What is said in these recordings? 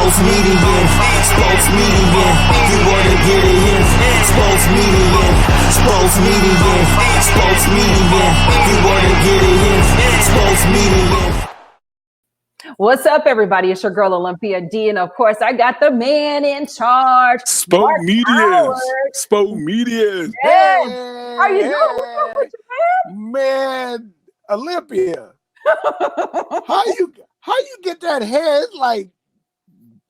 Spomedians, Spomedians, you wanna get it in. Spomedians, Spomedians, Spomedians, you wanna get it in. Spomedians. What's up, everybody? It's your girl Olympia D, and of course, I got the man in charge, Spomedians. Spomedians. Yes. How you doing? What's up with you, man? Olympia. How you get that head like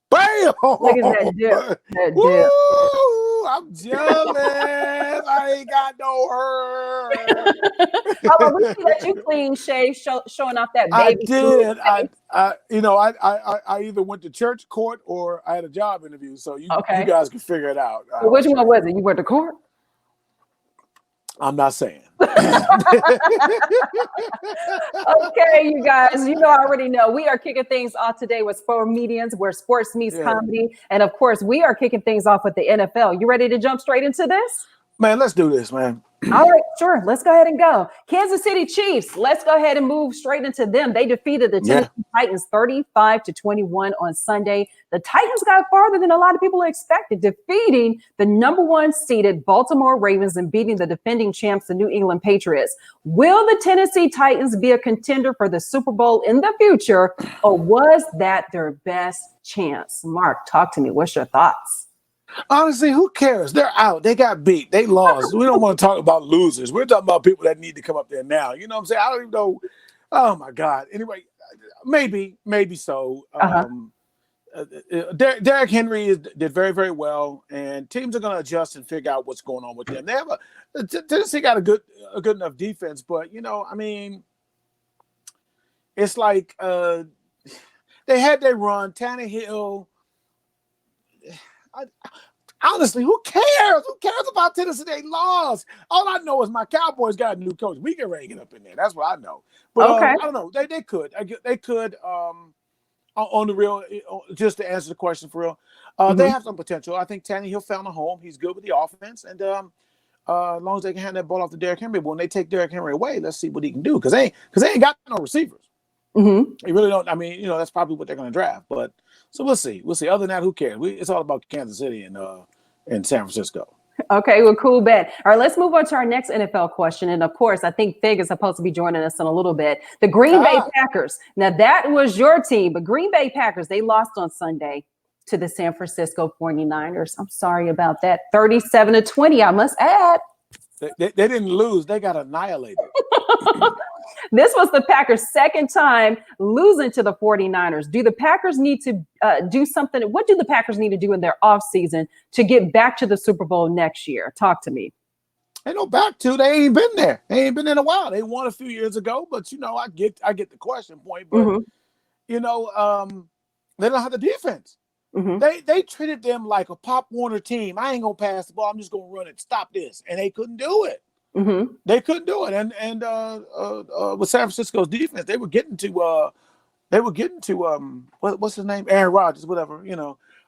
bam? Look at that dip. That Woo, dip. I'm jealous. I ain't got no hair. Oh, we see that you clean shave, showing off that baby. I did. I either went to church, court, or I had a job interview. So you guys can figure it out. So which one was it? You went to court? I'm not saying. Okay, you guys, I already know. We are kicking things off today with Spomedians, where sports meets comedy. And of course, we are kicking things off with the NFL. You ready to jump straight into this? Man, let's do this, man. All right, sure. Let's go ahead and go. Kansas City Chiefs. Let's go ahead and move straight into them. They defeated the Tennessee Titans 35-21 on Sunday. The Titans got farther than a lot of people expected, defeating the number one seeded Baltimore Ravens and beating the defending champs, the New England Patriots. Will the Tennessee Titans be a contender for the Super Bowl in the future, or was that their best chance? Mark, talk to me. What's your thoughts? Honestly, who cares? They're out. They got beat. They lost. We don't want to talk about losers. We're talking about people that need to come up there now. You know what I'm saying? I don't even know. Oh, my God. Anyway, maybe so. Derrick Henry did very, very well, and teams are going to adjust and figure out what's going on with them. They have Tennessee got a good enough defense, but, it's like they had their run. Tannehill. Honestly, who cares? Who cares about Tennessee? They lost. All I know is my Cowboys got a new coach. We can ready to get up in there. That's what I know. But I don't know. They could. They could. On the real, just to answer the question for real, they have some potential. I think Tannehill found a home. He's good with the offense, and as long as they can hand that ball off to Derrick Henry, but when they take Derrick Henry away, let's see what he can do because they ain't got no receivers. They really don't. I mean, that's probably what they're going to draft. But so we'll see. Other than that, who cares? It's all about Kansas City and San Francisco. Okay, well, cool bet. All right, let's move on to our next NFL question. And of course, I think Fig is supposed to be joining us in a little bit. The Green Bay Packers. Now, that was your team, but Green Bay Packers, they lost on Sunday to the San Francisco 49ers. I'm sorry about that. 37-20, I must add. They didn't lose. They got annihilated. This was the Packers' second time losing to the 49ers. Do the Packers need to do something? What do the Packers need to do in their offseason to get back to the Super Bowl next year? Talk to me. Ain't no back to. They ain't been there. They ain't been in a while. They won a few years ago, but I get the question point. But they don't have the defense. They treated them like a Pop Warner team. I ain't gonna pass the ball. I'm just gonna run it. Stop this, and they couldn't do it. They couldn't do it, and with San Francisco's defense, they were getting to what's his name, Aaron Rodgers, whatever,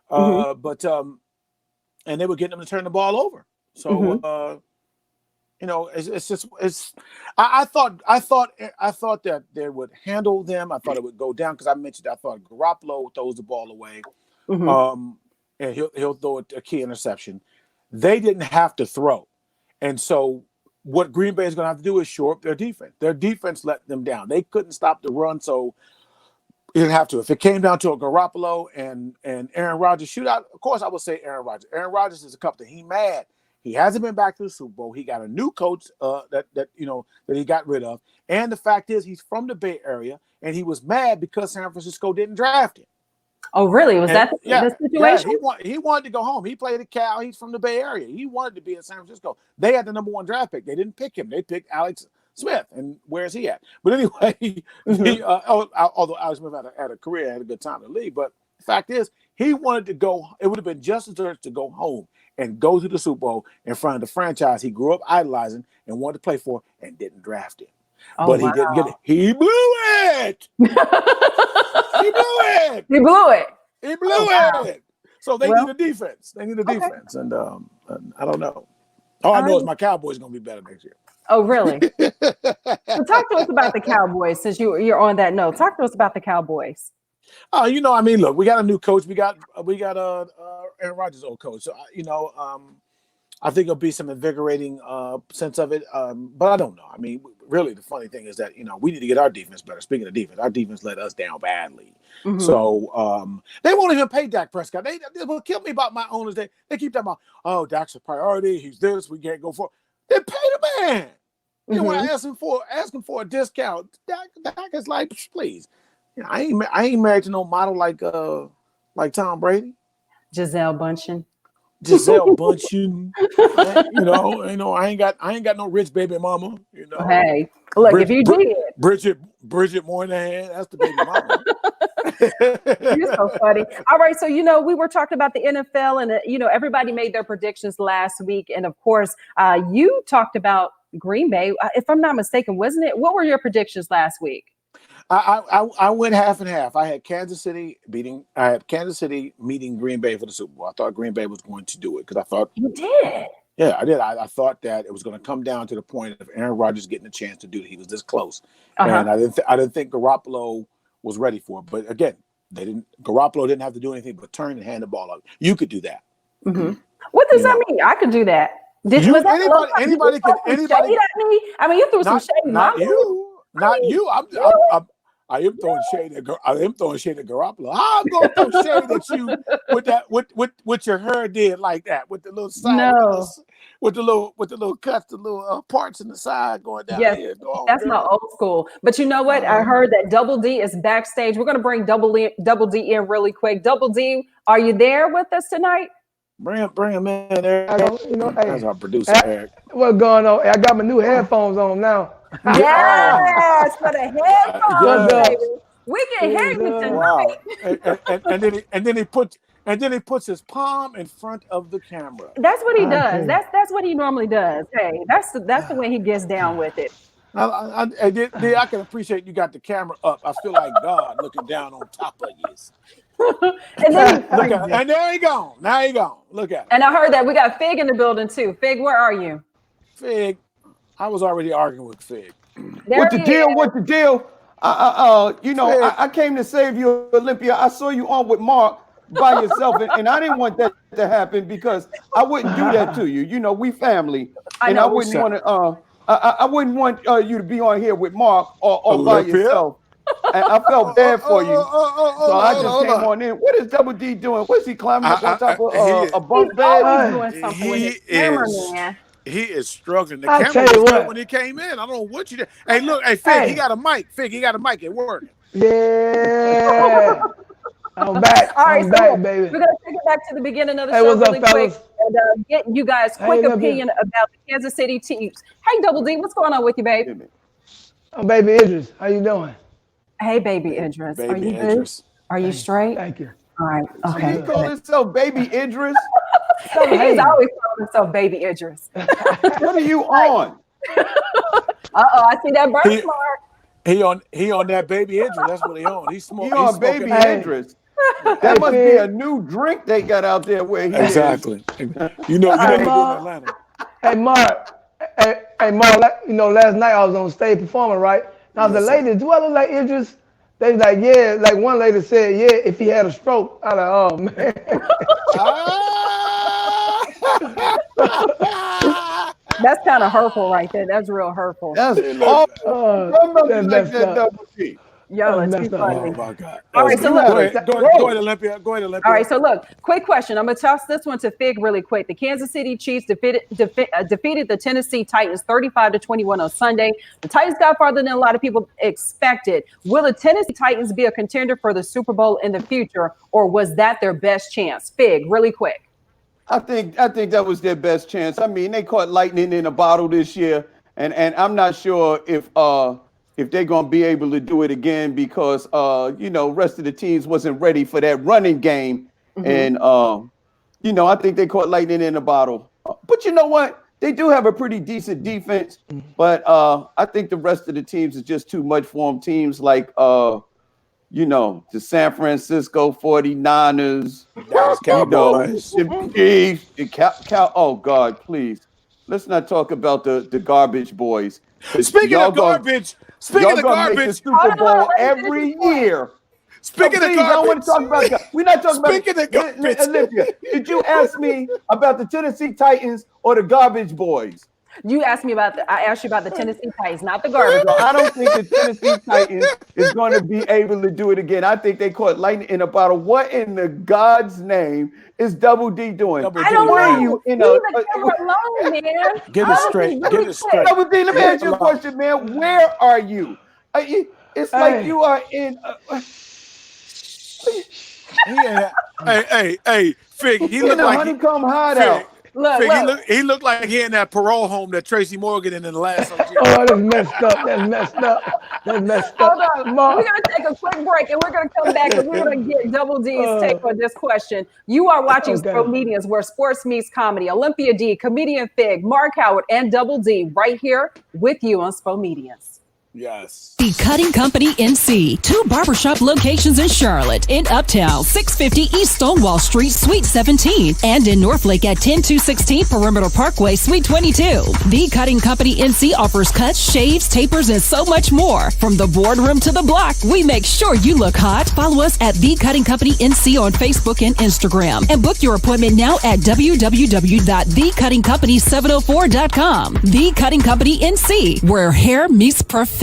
but and they were getting them to turn the ball over. So I thought that they would handle them. I thought it would go down because I thought Garoppolo throws the ball away, and he'll throw a key interception. They didn't have to throw, and so. What Green Bay is going to have to do is shore up their defense. Their defense let them down. They couldn't stop the run, so you didn't have to. If it came down to a Garoppolo and Aaron Rodgers shootout, of course I would say Aaron Rodgers. Aaron Rodgers is a captain. He mad. He hasn't been back to the Super Bowl. He got a new coach that he got rid of. And the fact is he's from the Bay Area, and he was mad because San Francisco didn't draft him. Oh, really? Was that the situation? Yeah, he wanted to go home. He played at Cal. He's from the Bay Area. He wanted to be in San Francisco. They had the number one draft pick. They didn't pick him. They picked Alex Smith. And where's he at? But anyway, although Alex Smith had a career, had a good time in the league. But the fact is, he wanted to go. It would have been just as good to go home and go to the Super Bowl in front of the franchise he grew up idolizing and wanted to play for and didn't draft him. But he didn't get it. He blew it. He blew it. So they need a defense. They need a defense. And I don't know. All I know is my Cowboys are going to be better next year. Oh, really? So talk to us about the Cowboys since you're on that note. Talk to us about the Cowboys. I mean, look, we got a new coach. We got Aaron Rodgers' old coach. So I think it'll be some invigorating sense of it. But I don't know. I mean, really, the funny thing is that we need to get our defense better. Speaking of defense, our defense let us down badly. Mhm. So they won't even pay Dak Prescott. They will kill me about my owners. They keep talking about, oh, Dak's a priority. He's this. We can't go for. They pay the man. You want to ask him for a discount? Dak is like, please. I ain't married to no model like Tom Brady. Giselle Bundchen. Giselle Bundchen. I ain't got no rich baby mama. Hey, look, if you did, Bridget Moynihan, that's the baby mama. You're so funny. All right, so we were talking about the NFL, and everybody made their predictions last week, and of course, you talked about Green Bay. If I'm not mistaken, wasn't it? What were your predictions last week? I went half and half. I had Kansas City meeting Green Bay for the Super Bowl. I thought Green Bay was going to do it because I thought you did. Yeah, I did. I thought that it was going to come down to the point of Aaron Rodgers getting a chance to do it. He was this close, and I didn't think Garoppolo was ready for it. But again, Garoppolo didn't have to do anything but turn and hand the ball out. You could do that. Mm-hmm. What does that mean? I could do that. Anybody can. I mean, you threw some shade. Not you. I am throwing shade at Garoppolo. I'm going to throw shade at you with your hair did like that, with the little side, with the little cuts, the little parts in the side going down here. That's my old school. But you know what? I heard that Double D is backstage. We're going to bring Double D in really quick. Double D, are you there with us tonight? Bring him in there. That's our producer, Eric. What's going on? I got my new headphones on now. Yes, for the headphones, baby. We can hear you tonight. Wow. and then he puts his palm in front of the camera. That's what he does. That's what he normally does. Hey, that's the way he gets down with it. I can appreciate you got the camera up. I feel like God looking down on top of you. And then and there he gone. Now he gone. Look at it. And I heard that we got Fig in the building too. Fig, where are you? Fig, I was already arguing with Fig. What's the deal? I came to save you, Olympia. I saw you on with Mark by yourself, and I didn't want that to happen because I wouldn't do that to you. We family, I wouldn't want to. I wouldn't want you to be on here with Mark or by yourself. And I felt bad for you, so I just came on in. What is Double D doing? What's he climbing up on top of a bunk bed? Doing something with his cameraman. He is struggling. The camera was good when he came in. I don't know what you did. Hey, look, Fig, he got a mic. Fig, he got a mic. It worked. Yeah. I'm back. All right, I'm back, baby. We're going to take it back to the beginning of the show really quick and get you guys quick opinion about the Kansas City Chiefs. Hey, Double D, what's going on with you, babe? I'm Baby Idris. How you doing? Hey, Baby Idris. Are you good? Are you straight? Thank you. All right. Okay. You call yourself Baby Idris? He's always calling himself Baby Idris. What are you on? I see that birthmark. He on that Baby Idris. That's what he on. He's smoking. He on Baby Idris. That must be a new drink they got out there where he exactly. Is. You know they do in Atlanta. Hey, Mark. Hey, Mark. Last night I was on stage performing, right? Now the ladies, do I look like Idris? They was like, yeah. Like one lady said, yeah, if he had a stroke. I was like, oh man. That's kind of hurtful right there. That's real hurtful. That's awful. Yo, it's too funny. Oh my God. All right, so look. Go ahead, Olympia. All right, so look, quick question. I'm going to toss this one to Fig really quick. The Kansas City Chiefs defeated the Tennessee Titans 35-21 on Sunday. The Titans got farther than a lot of people expected. Will the Tennessee Titans be a contender for the Super Bowl in the future, or was that their best chance? Fig, really quick. I think that was their best chance. I mean, they caught lightning in a bottle this year, and I'm not sure if they're going to be able to do it again because, rest of the teams wasn't ready for that running game. Mm-hmm. And, I think they caught lightning in a bottle. But you know what? They do have a pretty decent defense. But I think the rest of the teams is just too much for them. Teams like, the San Francisco 49ers. Dallas Cowboys. The Chiefs. Oh, God, please. Let's not talk about the garbage boys. Speaking of garbage. Make the Super Bowl every year. Speaking of Please, I don't want garbage, to talk about that. We're not talking Speaking about of garbage. Olympia, did you ask me about the Tennessee Titans or the Garbage Boys? You asked me about I asked you about the Tennessee Titans, not the garbage. Well, I don't think the Tennessee Titans is going to be able to do it again. I think they caught lightning in a bottle. What in the God's name is Double D doing? Double I don't D, know. man. Leave the camera alone, man. Get it straight. Get it straight. Double D, let me ask you a question, man. Where are you? It's like you are in. Hey, Fig. He looked in a like honeycomb hideout. Look. he looked like he in that parole home that Tracy Morgan in the last. Oh, that's messed up. That's messed up. That's messed Hold up. on. We're going to take a quick break and we're going to come back and we're going to get Double D's take on this question. You are watching Spomedians, where sports meets comedy. Olympia D, comedian Fig, Mark Howard, and Double D right here with you on Spomedians. Yes. The Cutting Company NC, 2 barbershop locations in Charlotte, in Uptown, 650 East Stonewall Street, Suite 17, and in Northlake at 10216 Perimeter Parkway, Suite 22. The Cutting Company NC offers cuts, shaves, tapers, and so much more. From the boardroom to the block, we make sure you look hot. Follow us at The Cutting Company NC on Facebook and Instagram, and book your appointment now at www.thecuttingcompany704.com. The Cutting Company NC, where hair meets perfection.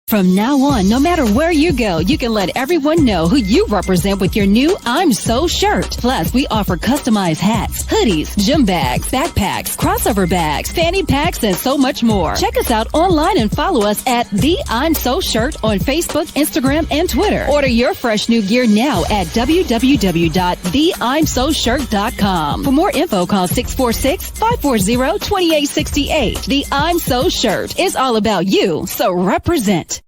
From now on, no matter where you go, you can let everyone know who you represent with your new I'm So shirt. Plus, we offer customized hats, hoodies, gym bags, backpacks, crossover bags, fanny packs, and so much more. Check us out online and follow us at The I'm So Shirt on Facebook, Instagram, and Twitter. Order your fresh new gear now at www.theimsoshirt.com. For more info, call 646-540-2868. The I'm So Shirt is all about you, so represent.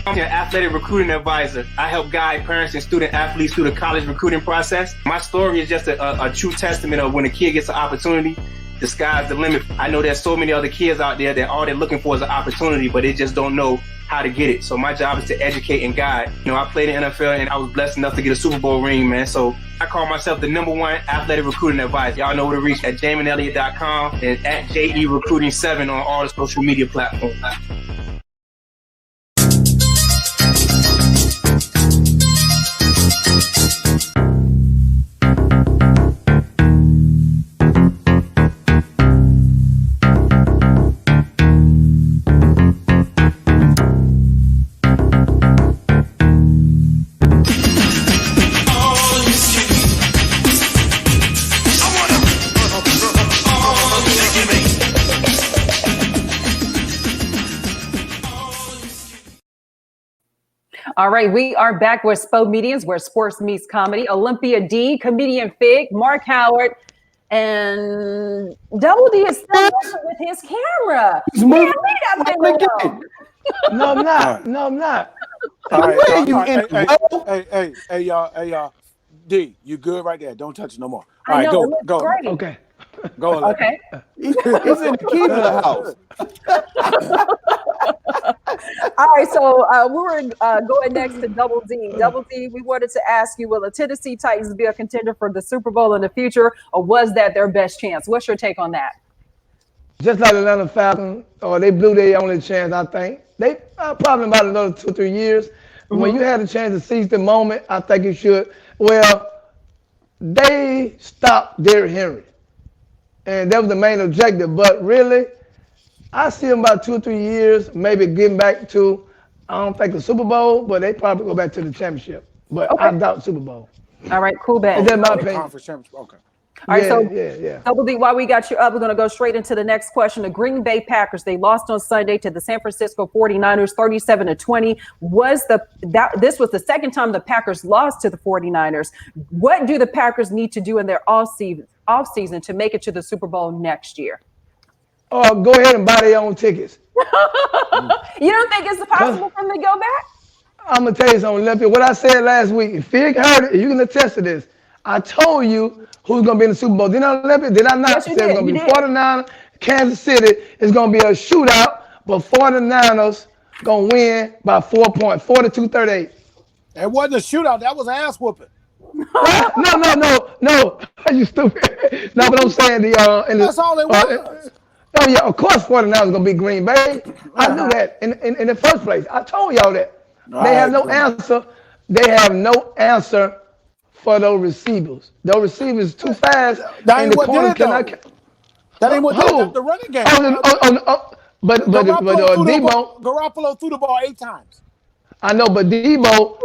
I'm your athletic recruiting advisor. I help guide parents and student athletes through the college recruiting process. My story is just a true testament of when a kid gets an opportunity, the sky's the limit. I know there's so many other kids out there that all they're looking for is an opportunity, but they just don't know how to get it. So my job is to educate and guide. You know, I played in NFL and I was blessed enough to get a Super Bowl ring, man. So I call myself the #1 athletic recruiting advisor. Y'all know where to reach at JaminElliott.com and at JERecruiting7 on all the social media platforms. All right, we are back with Spomedians, where sports meets comedy. Olympia D, comedian Fig, Mark Howard, and Double D is still with his camera. Man, leave that thing alone. No, I'm not. No, I'm not. All right, Hey, y'all. D, you good right there? Don't touch it no more. All I right, know, go. great. Okay. Go. Okay. He's in the key to the house. All right, so we were going next to Double D. Double D, we wanted to ask you, will the Tennessee Titans be a contender for the Super Bowl in the future, or was that their best chance? What's your take on that? Just like Atlanta Falcons, they blew their only chance, I think. They probably about another 2 or 3 years. Mm-hmm. When you had a chance to seize the moment, I think you should. Well, they stopped Derrick Henry, and that was the main objective. But really, I see them about 2 or 3 years, maybe getting back to, I don't think the Super Bowl, but they probably go back to the championship. But okay. I doubt Super Bowl. All right, cool, Ben. That's my opinion. Okay. All right, yeah. Double D, while we got you up, we're going to go straight into the next question. The Green Bay Packers, they lost on Sunday to the San Francisco 49ers, 37-20. This was the second time the Packers lost to the 49ers. What do the Packers need to do in their off-season to make it to the Super Bowl next year? Go ahead and buy their own tickets. You don't think it's possible for them to go back? I'm going to tell you something, Olympia. What I said last week, if Fig heard it, you can attest to this. I told you who's going to be in the Super Bowl. Did I not yes, say it's going to be 49ers, Kansas City? It's going to be a shootout, but 49ers going to win by 4 points, 42-38. It wasn't a shootout. That was ass whooping. No. You stupid. No, but I'm saying that's all it was. Oh yeah, of course 49 is gonna be Green Bay. I knew that in the first place. I told y'all that. They have no answer. They have no answer for those receivers. Those receivers too fast, That and ain't the what corner did it, cannot. though. That ain't what did it. The running game. But Garoppolo threw the ball 8 times. I know, but you know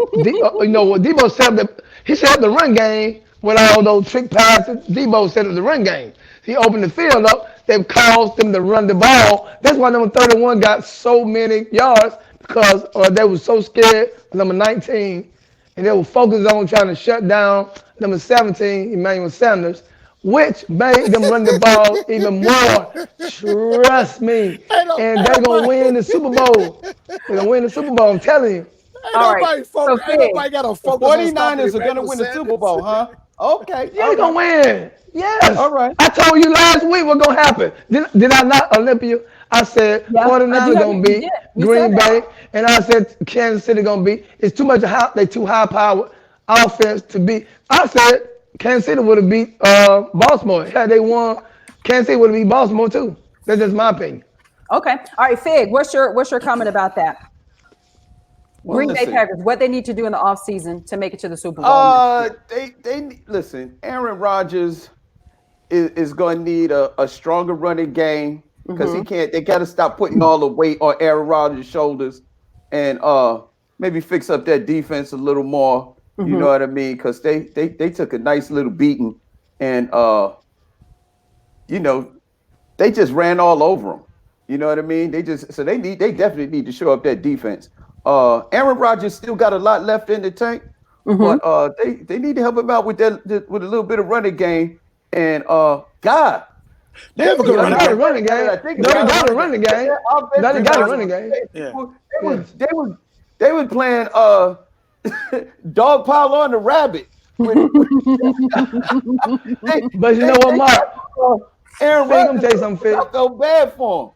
what Debo said he set up the run game with all those trick passes. Debo set up the run game. He opened the field up. They've caused them to run the ball. That's why number 31 got so many yards because they were so scared of number 19, and they were focused on trying to shut down number 17, Emmanuel Sanders, which made them run the ball even more. Trust me. And they're going to win the Super Bowl. They're going to win the Super Bowl, I'm telling you. Ain't nobody got to focus on 49ers are going to win the Super Bowl, huh? Okay. Yeah, they're going to win. Yes. All right. I told you last week what's going to happen. Did I not, Olympia? I said 49ers going to beat Green Bay. And I said Kansas City going to beat. It's too much, they too high-powered offense to beat. I said Kansas City would have beat Baltimore. Had they won, Kansas City would have beat Baltimore too. That's just my opinion. Okay. All right, Fig, what's your comment about that? Well, Green Bay Packers, what they need to do in the offseason to make it to the Super Bowl? They listen, Aaron Rodgers is going to need a stronger running game because they got to stop putting all the weight on Aaron Rodgers' shoulders and maybe fix up that defense a little more. You know what I mean? Because they took a nice little beating, and they just ran all over them. You know what I mean? They definitely need to show up that defense. Aaron Rodgers still got a lot left in the tank, but they need to help him out with a little bit of running game. And God, they have a good running game. They got a running game. They got a running game. They were playing dog pile on the rabbit. But you know what, Mark? Aaron Rodgers, I'm tell you something, Fig. I felt bad for him.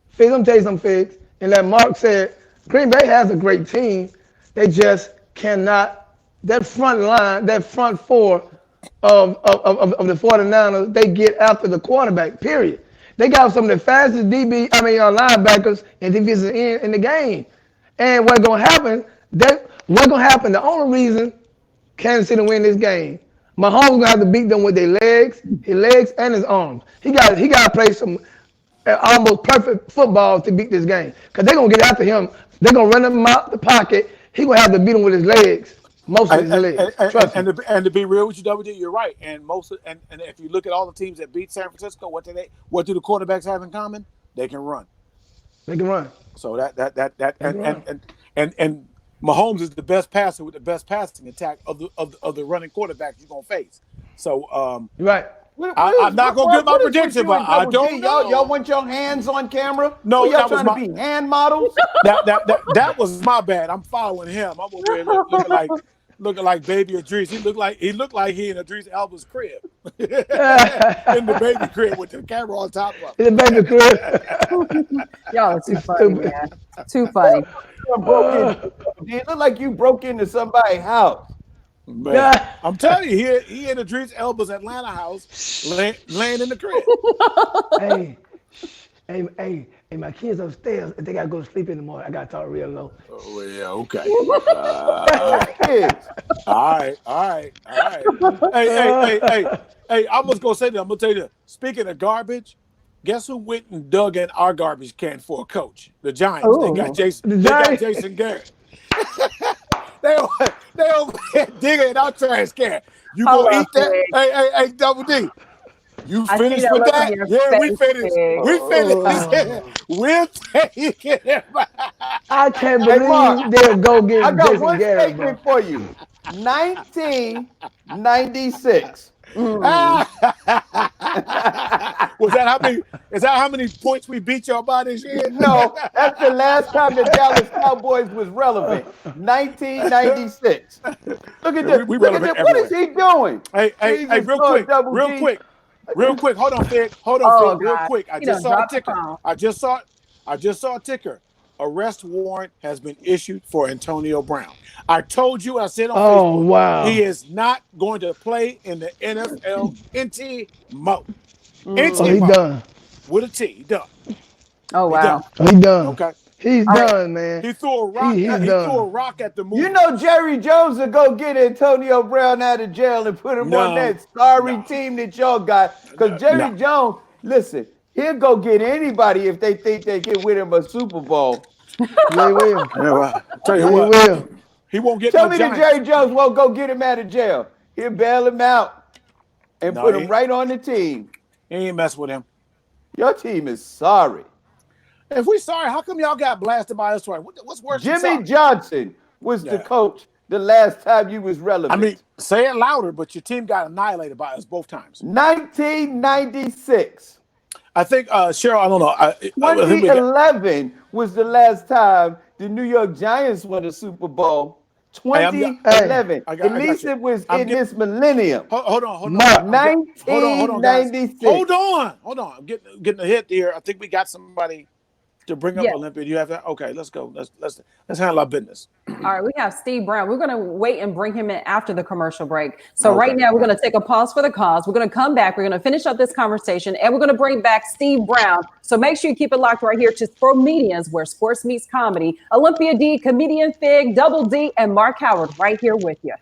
Fig, I'm tell you something, Fig. And like Mark said, Green Bay has a great team. They just cannot. That front line, that front four of the 49ers, they get after the quarterback, period. They got some of the fastest linebackers and defensive end in the game. And what's going to happen, the only reason Kansas City win this game, Mahomes going to have to beat them with his legs and his arms. He got to play some almost perfect football to beat this game. Because they're going to get after him. They're going to run him out the pocket. He's going to have to beat him with his legs. Most of his legs. And to be real with you, WD, you're right. And if you look at all the teams that beat San Francisco, what do the quarterbacks have in common? They can run. They can run. So and Mahomes is the best passer with the best passing attack of the running quarterbacks you're gonna face. So right. I'm not gonna give my prediction, but I don't know. Y'all want your hands on camera? No, y'all trying to be hand models? That was my bad. I'm following him. I'm over here looking like baby Idris. He looked like he in Idris Elba's crib. In the baby crib with the camera on top of him. In the baby crib. Y'all are too funny, man. Too funny. It looked like you broke into somebody's house. Man, I'm telling you, he in Idris Elba's Atlanta house, laying in the crib. Hey, my kids upstairs. If they gotta go to sleep in the morning, I gotta talk real low. Oh yeah, okay. All right. Hey, I was gonna say that. I'm gonna tell you this. Speaking of garbage, guess who went and dug in our garbage can for a coach? The Giants. Ooh. They got Jason Garrett. They over there digging in our trash can. You gonna eat that? Hey, Double D. You finished with that? Yeah, we finished. We'll take it. I can't believe they'll go get I got Jason one Garrett, statement for you. 1996. Was that how many? Is that how many points we beat y'all by this year? No, that's the last time the Dallas Cowboys was relevant. 1996. Look at this. What is he doing? Hey, real quick. Hold on, Fig. Real quick. I just saw a ticker. Arrest warrant has been issued for Antonio Brown. I told you, I said on Facebook, wow. He is not going to play in the NFL NT Mo. He's done. with a T. He done. Oh He wow. done. He done. Okay. He's done, man. He threw a rock. He's He done. threw a rock at the movie. You know Jerry Jones will go get Antonio Brown out of jail and put him on that sorry team that y'all got. Because Jerry Jones, listen, he'll go get anybody if they think they can win him a Super Bowl. Yeah, he will. Tell you Yeah, what, he will. he won't get Tell no me Giants. that Jerry Jones won't go get him out of jail. He'll bail him out and put him right on the team. He ain't mess with him. Your team is sorry. If we sorry, how come y'all got blasted by us? What's worse than Jimmy sorry? Johnson was the coach the last time you was relevant. I mean, say it louder, but your team got annihilated by us both times. 1996. I think, Cheryl, I don't know. 2011 was the last time the New York Giants won a Super Bowl. 2011. At least it was in this millennium. Hold on. 1996. Hold on. I'm getting a hit here. I think we got somebody to bring up Olympia. Do you have that? Okay, let's go. Let's handle our business. All right, we have Steve Brown. We're going to wait and bring him in after the commercial break. So right now, we're going to take a pause for the cause. We're going to come back. We're going to finish up this conversation, and we're going to bring back Steve Brown. So make sure you keep it locked right here to Spomedians, where sports meets comedy. Olympia D, comedian Fig, Double D, and Mark Howard right here with you.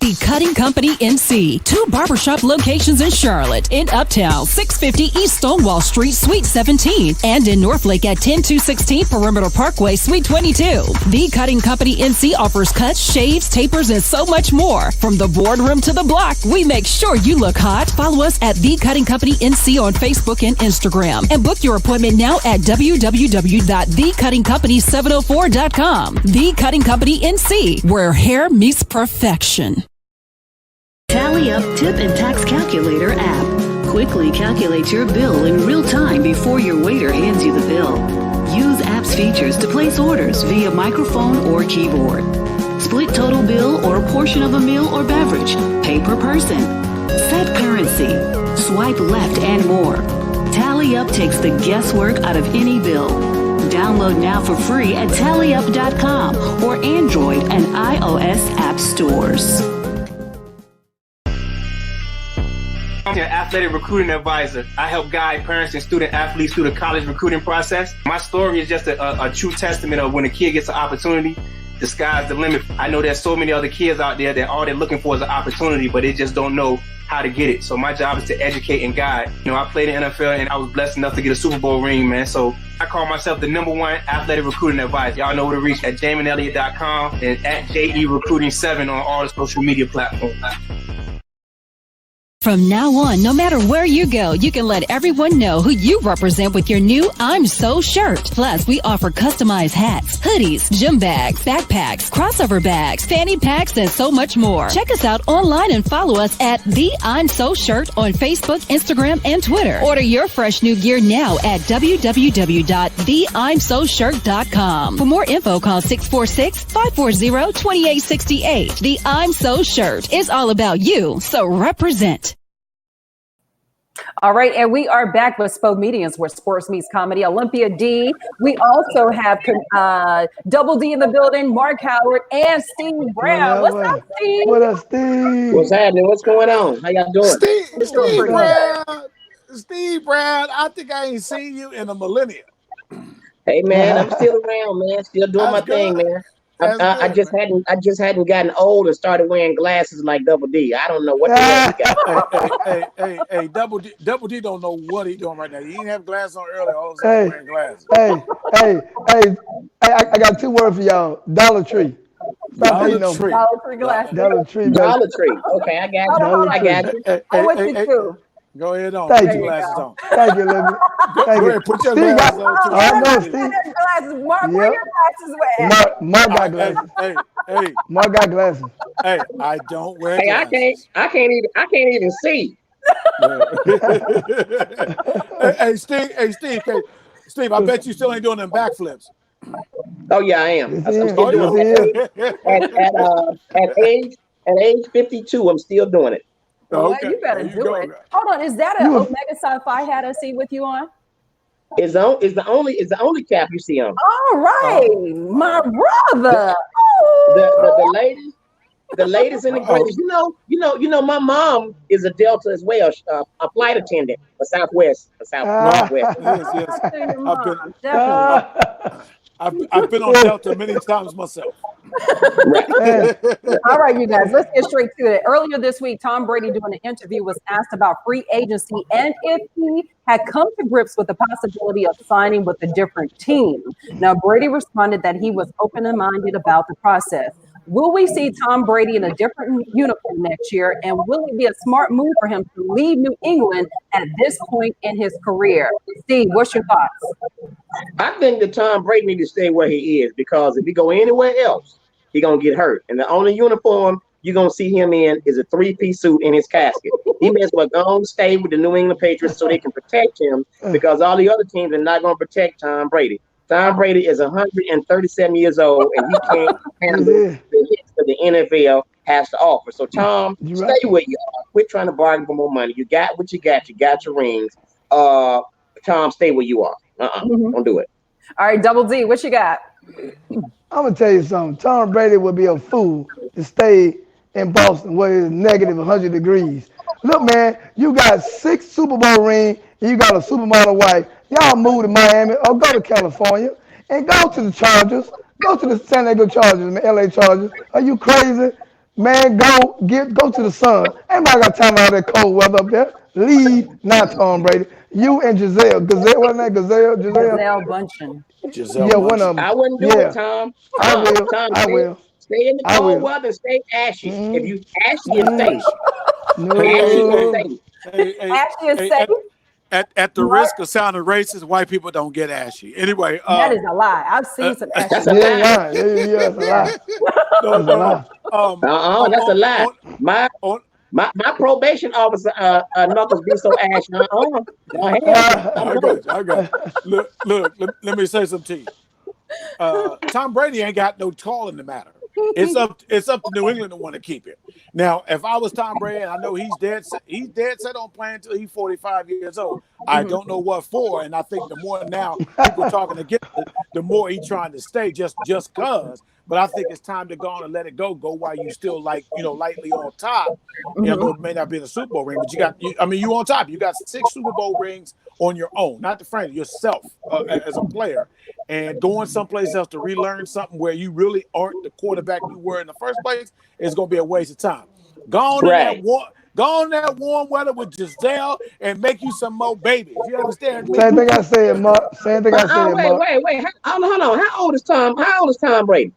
The Cutting Company NC, 2 barbershop locations in Charlotte, in Uptown, 650 East Stonewall Street, Suite 17, and in Northlake at 10216 Perimeter Parkway, Suite 22. The Cutting Company NC offers cuts, shaves, tapers, and so much more. From the boardroom to the block, we make sure you look hot. Follow us at The Cutting Company NC on Facebook and Instagram, and book your appointment now at www.thecuttingcompany704.com. The Cutting Company NC, where hair meets perfection. Tally Up Tip and Tax Calculator app quickly calculates your bill in real time before your waiter hands you the bill. Use app's features to place orders via microphone or keyboard. Split total bill or a portion of a meal or beverage. Pay per person. Set currency. Swipe left and more. Tally Up takes the guesswork out of any bill. Download now for free at tallyup.com or Android and iOS app stores. I'm an athletic recruiting advisor. I help guide parents and student athletes through the college recruiting process. My story is just a true testament of when a kid gets an opportunity, the sky's the limit. I know there's so many other kids out there that all they're looking for is an opportunity, but they just don't know how to get it. So my job is to educate and guide. You know, I played in the NFL and I was blessed enough to get a Super Bowl ring, man. So I call myself the #1 athletic recruiting advisor. Y'all know where to reach at JaminElliott.com and at JERecruiting7 on all the social media platforms. From now on, no matter where you go, you can let everyone know who you represent with your new I'm So shirt. Plus, we offer customized hats, hoodies, gym bags, backpacks, crossover bags, fanny packs, and so much more. Check us out online and follow us at The I'm So Shirt on Facebook, Instagram, and Twitter. Order your fresh new gear now at www.theimsoshirt.com. For more info, call 646-540-2868. The I'm So Shirt is all about you, so represent. All right, and we are back with Spomedians, where sports meets comedy. Olympia D. We also have Double D in the building, Mark Howard, and Steve Brown. What's up, Steve? What up, Steve? What's happening? What's going on? How y'all doing? Steve Brown, I think I ain't seen you in a millennium. Hey man, I'm still around, man. Still doing my thing, man. I just hadn't gotten old and started wearing glasses like Double D. I don't know what the hell he got. Hey, Double D don't know what he doing right now. He didn't have glasses on earlier. All of a sudden wearing glasses. I got 2 words for y'all. Dollar Tree. Dollar Tree glasses. Dollar Tree. Dollar Tree. Okay, I got you. I got you. I'm with you too. Go ahead on. Thank Put you. your glasses on. Thank you, Libby. Go ahead, put your glasses on. I know, Steve. Mark, where your glasses at? Mark got glasses. Hey. Mark got glasses. Hey, I don't wear Hey, glasses. I can't even see. Hey, Steve, I bet you still ain't doing them backflips. Oh yeah, I am. I'm still doing it. At age 52, I'm still doing it. Well, you better do it. Hold on, is that an Omega Psi Phi hat I see with you on? Is the only cap you see on. All right, my brother. The ladies, The latest and the greatest. You know. My mom is a Delta as well, a flight attendant for Southwest. Yes. I've been on Delta many times myself. All right, you guys, let's get straight to it. Earlier this week, Tom Brady, doing an interview, was asked about free agency and if he had come to grips with the possibility of signing with a different team. Now, Brady responded that he was open-minded about the process. Will we see Tom Brady in a different uniform next year? And will it be a smart move for him to leave New England at this point in his career? Steve, what's your thoughts? I think that Tom Brady needs to stay where he is, because if he go anywhere else, he's going to get hurt. And the only uniform you're going to see him in is a three-piece suit in his casket. He may as well go and stay with the New England Patriots so they can protect him, because all the other teams are not going to protect Tom Brady. Tom Brady is 137 years old, and he can't handle the hits that the NFL has to offer. So, Tom, stay where you are. Quit trying to bargain for more money. You got what you got. You got your rings. Tom, stay where you are. Don't do it. All right, Double D, what you got? I'm going to tell you something. Tom Brady would be a fool to stay in Boston where it's negative 100 degrees. Look, man, you got 6 Super Bowl rings and you got a supermodel wife. Y'all move to Miami or go to California and go to the Chargers. Go to the San Diego Chargers, man, LA Chargers. Are you crazy? Man, go to the sun. Ain't nobody got time for all that cold weather up there. Leave, not Tom Brady. You and Giselle, wasn't that Giselle Bunchen. Yeah, one of them. I wouldn't do it, Tom. I will. Tom, I will. Stay in the cold weather and stay ashy. If you ashy is safe. Ashy is safe. At the risk of sounding racist, white people don't get ashy. Anyway, that is a lie. I've seen some ashy. That's a lie. Yeah, that's a lie. That's a lie. My probation officer knuckles be so ashy. I got it. Look, let me say something to you. Tom Brady ain't got no call in the matter. It's up to New England to want to keep it. Now, if I was Tom Brady, I know he's dead set on playing until he's 45 years old. I don't know what for, and I think the more now people talking against it, the more he's trying to stay just cause. But I think it's time to go on and let it go while you still lightly on top. It may not be in a Super Bowl ring, but you on top. You got 6 Super Bowl rings on your own, not the franchise, yourself as a player, and going someplace else to relearn something where you really aren't the quarterback you were in the first place is going to be a waste of time. Go on that warm weather with Giselle and make you some more babies. You understand? Same thing I said, Mark. Wait. Hold on. How old is Tom Brady?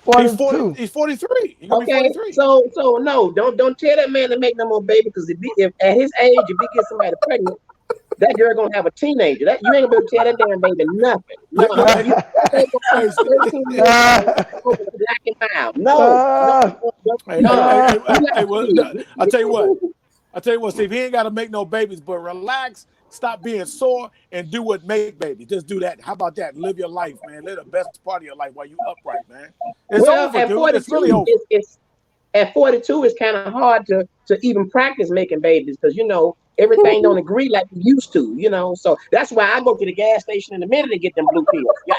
42. He's 43. He's okay. 43. So no, don't tell that man to make no more baby, because if at his age, if he gets somebody pregnant, that girl gonna have a teenager. You ain't gonna be able to tell that damn baby nothing. I'll tell you what, Steve, he ain't got to make no babies, but relax, stop being sore, and do what make babies. Just do that. How about that? Live your life, man. Live the best part of your life while you upright, man. It's over, at 42, it's really over. At 42, it's kind of hard to even practice making babies, because everything don't agree like we used to, So that's why I go to the gas station in a minute to get them blue pills. Yeah,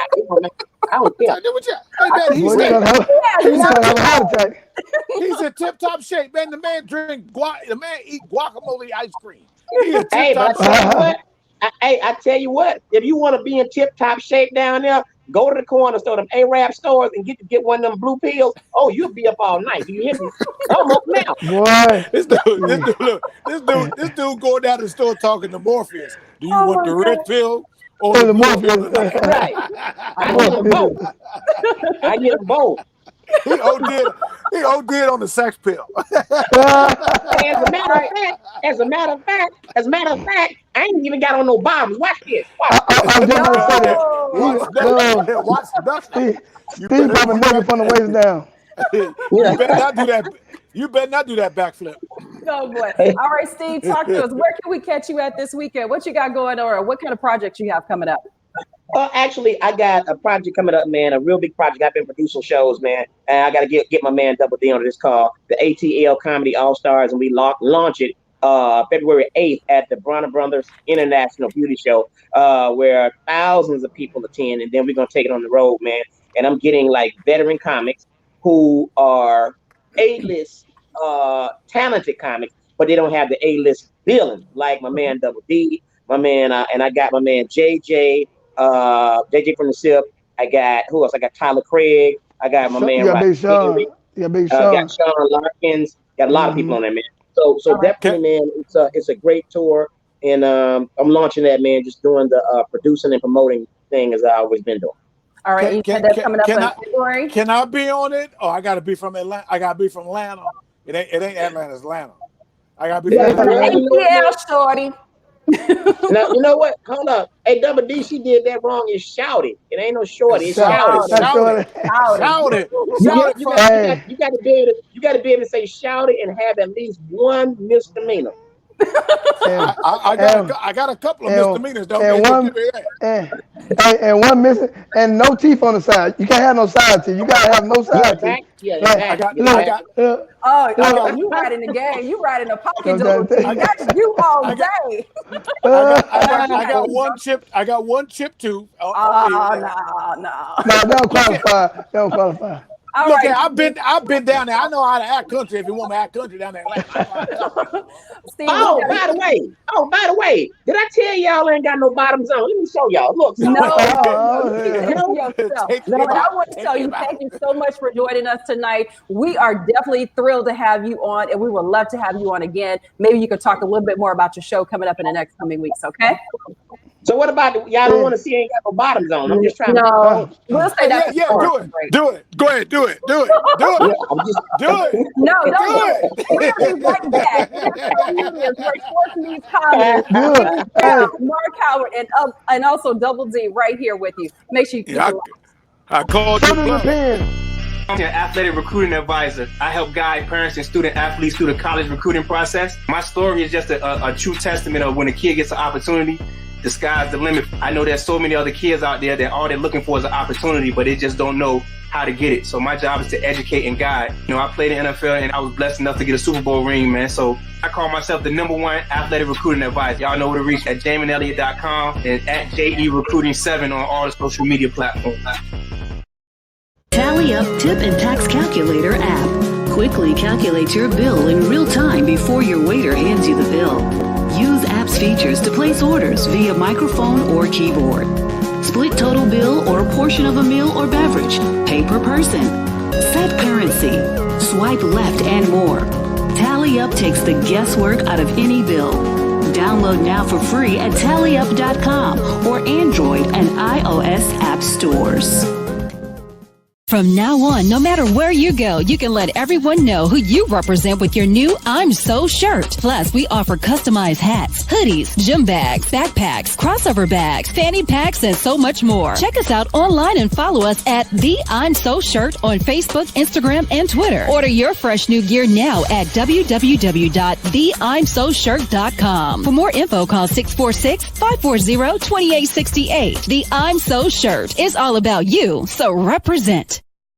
I don't care. He's in tip-top shape, man. The man eat guacamole ice cream. Hey, but I tell you what, if you want to be in tip-top shape down there, go to the corner store, them Arab stores, and get one of them blue pills. Oh, you'll be up all night. Do you hear me? I'm up now. Boy. This dude going down to the store talking to Morpheus. Do you want the red pill or the Morpheus? Right. I get them both. He OD'd on the sex pill. As a matter of fact, I ain't even got on no bottoms. Watch this. Watch the Steve probably moving from the waist down. You better not do that. You better not do that backflip. Oh boy. All right, Steve, talk to us. Where can we catch you at this weekend? What you got going on, or what kind of projects you have coming up? Well, actually, I got a project coming up, man, a real big project. I've been producing shows, man, and I got to get my man Double D on this call, the ATL Comedy All-Stars, and we launch it February 8th at the Bronner Brothers International Beauty Show, where thousands of people attend, and then we're going to take it on the road, man. And I'm getting, like, veteran comics who are A-list talented comics, but they don't have the A-list billing, like my man Double D, my man, and I got my man JJ from the SIP. I got who else? I got Tyler Craig. I got my man You got Rodney. Big Sean. You got Big Sean. Got Sean Larkins. Got a lot of people on there, man. So definitely, man, it's a great tour, and I'm launching that, man. Just doing the producing and promoting thing as I always been doing. All right, you said that's coming up in February. Can I be on it? Oh, I gotta be from Atlanta. I gotta be from Atlanta. It ain't Atlanta, it's Atlanta. I gotta be from ATL, shorty. Now you know what? Hold up. Hey, Double D, she did that wrong. It's shouted. It ain't no shorty. It's shouted. Shouted. You got to be able to say shouted and have at least one misdemeanor. I got a couple of misdemeanors, though. And one missing, and no teeth on the side. You can't have no side teeth. You gotta have no side teeth. You riding the game. You riding the pocket. That's you all day. I got one chip. I got one chip tooth. No. No, don't qualify. Don't qualify. All Look, right. I've been down there. I know how to act country. If you want me to act country down there. Steve, by the way, did I tell y'all I ain't got no bottoms on? Let me show y'all. Look. No. But I want to tell you, thank you so much for joining us tonight. We are definitely thrilled to have you on, and we would love to have you on again. Maybe you could talk a little bit more about your show coming up in the next coming weeks, okay? So what about y'all don't want to see ain't got no bottoms on? I'm just trying to. We'll say that. Yeah, do it. Go ahead, do it. Do it. No, don't do it. We'll be right back. These comments. Mark Howard and also Double D right here with you. Make sure you keep I called you. I'm an athletic recruiting advisor. I help guide parents and student athletes through the college recruiting process. My story is just a true testament of when a kid gets an opportunity, the sky's the limit. I know there's so many other kids out there that all they're looking for is an opportunity, but they just don't know how to get it. So my job is to educate and guide. You know, I played in NFL and I was blessed enough to get a Super Bowl ring, man. So I call myself the #1 athletic recruiting advisor. Y'all know where to reach at jaminelliott.com and at JERecruiting7 on all the social media platforms. Tally Up Tip and Tax Calculator app. Quickly calculate your bill in real time before your waiter hands you the bill. Use app's features to place orders via microphone or keyboard. Split total bill or a portion of a meal or beverage. Pay per person. Set currency. Swipe left and more. Tally Up takes the guesswork out of any bill. Download now for free at tallyup.com or Android and iOS app stores. From now on, no matter where you go, you can let everyone know who you represent with your new I'm So shirt. Plus, we offer customized hats, hoodies, gym bags, backpacks, crossover bags, fanny packs, and so much more. Check us out online and follow us at The I'm So Shirt on Facebook, Instagram, and Twitter. Order your fresh new gear now at www.theimsoshirt.com. For more info, call 646-540-2868. The I'm So Shirt is all about you, so represent.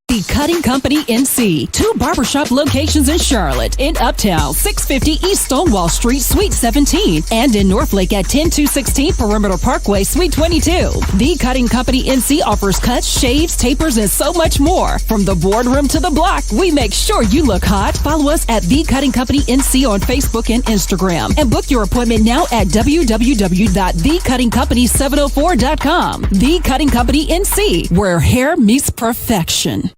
The Cutting Company NC, 2 barbershop locations in Charlotte, in Uptown, 650 East Stonewall Street, Suite 17, and in Northlake at 10216 Perimeter Parkway, Suite 22. The Cutting Company NC offers cuts, shaves, tapers, and so much more. From the boardroom to the block, we make sure you look hot. Follow us at The Cutting Company NC on Facebook and Instagram, and book your appointment now at www.thecuttingcompany704.com. The Cutting Company NC, where hair meets perfection.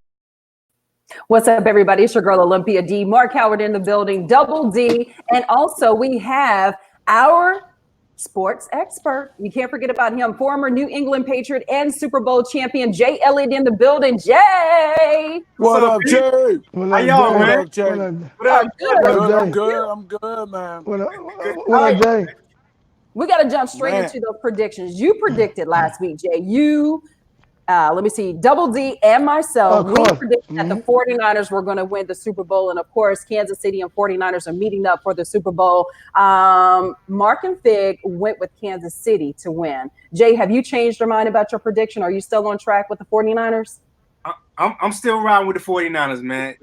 What's up, everybody? It's your girl, Olympia D. Mark Howard in the building, Double D. And also we have our sports expert. You can't forget about him, former New England Patriot and Super Bowl champion, Jay Elliott in the building. Jay! What up, Jay? How y'all, man? What up, Jay? What up? I'm good, man. What up, Jay? We got to jump straight into the predictions. You predicted last week, Jay. Let me see, Double D and myself, we predicted that the 49ers were going to win the Super Bowl. And of course, Kansas City and 49ers are meeting up for the Super Bowl. Mark and Fig went with Kansas City to win. Jay, have you changed your mind about your prediction? Are you still on track with the 49ers? I'm still riding with the 49ers, man.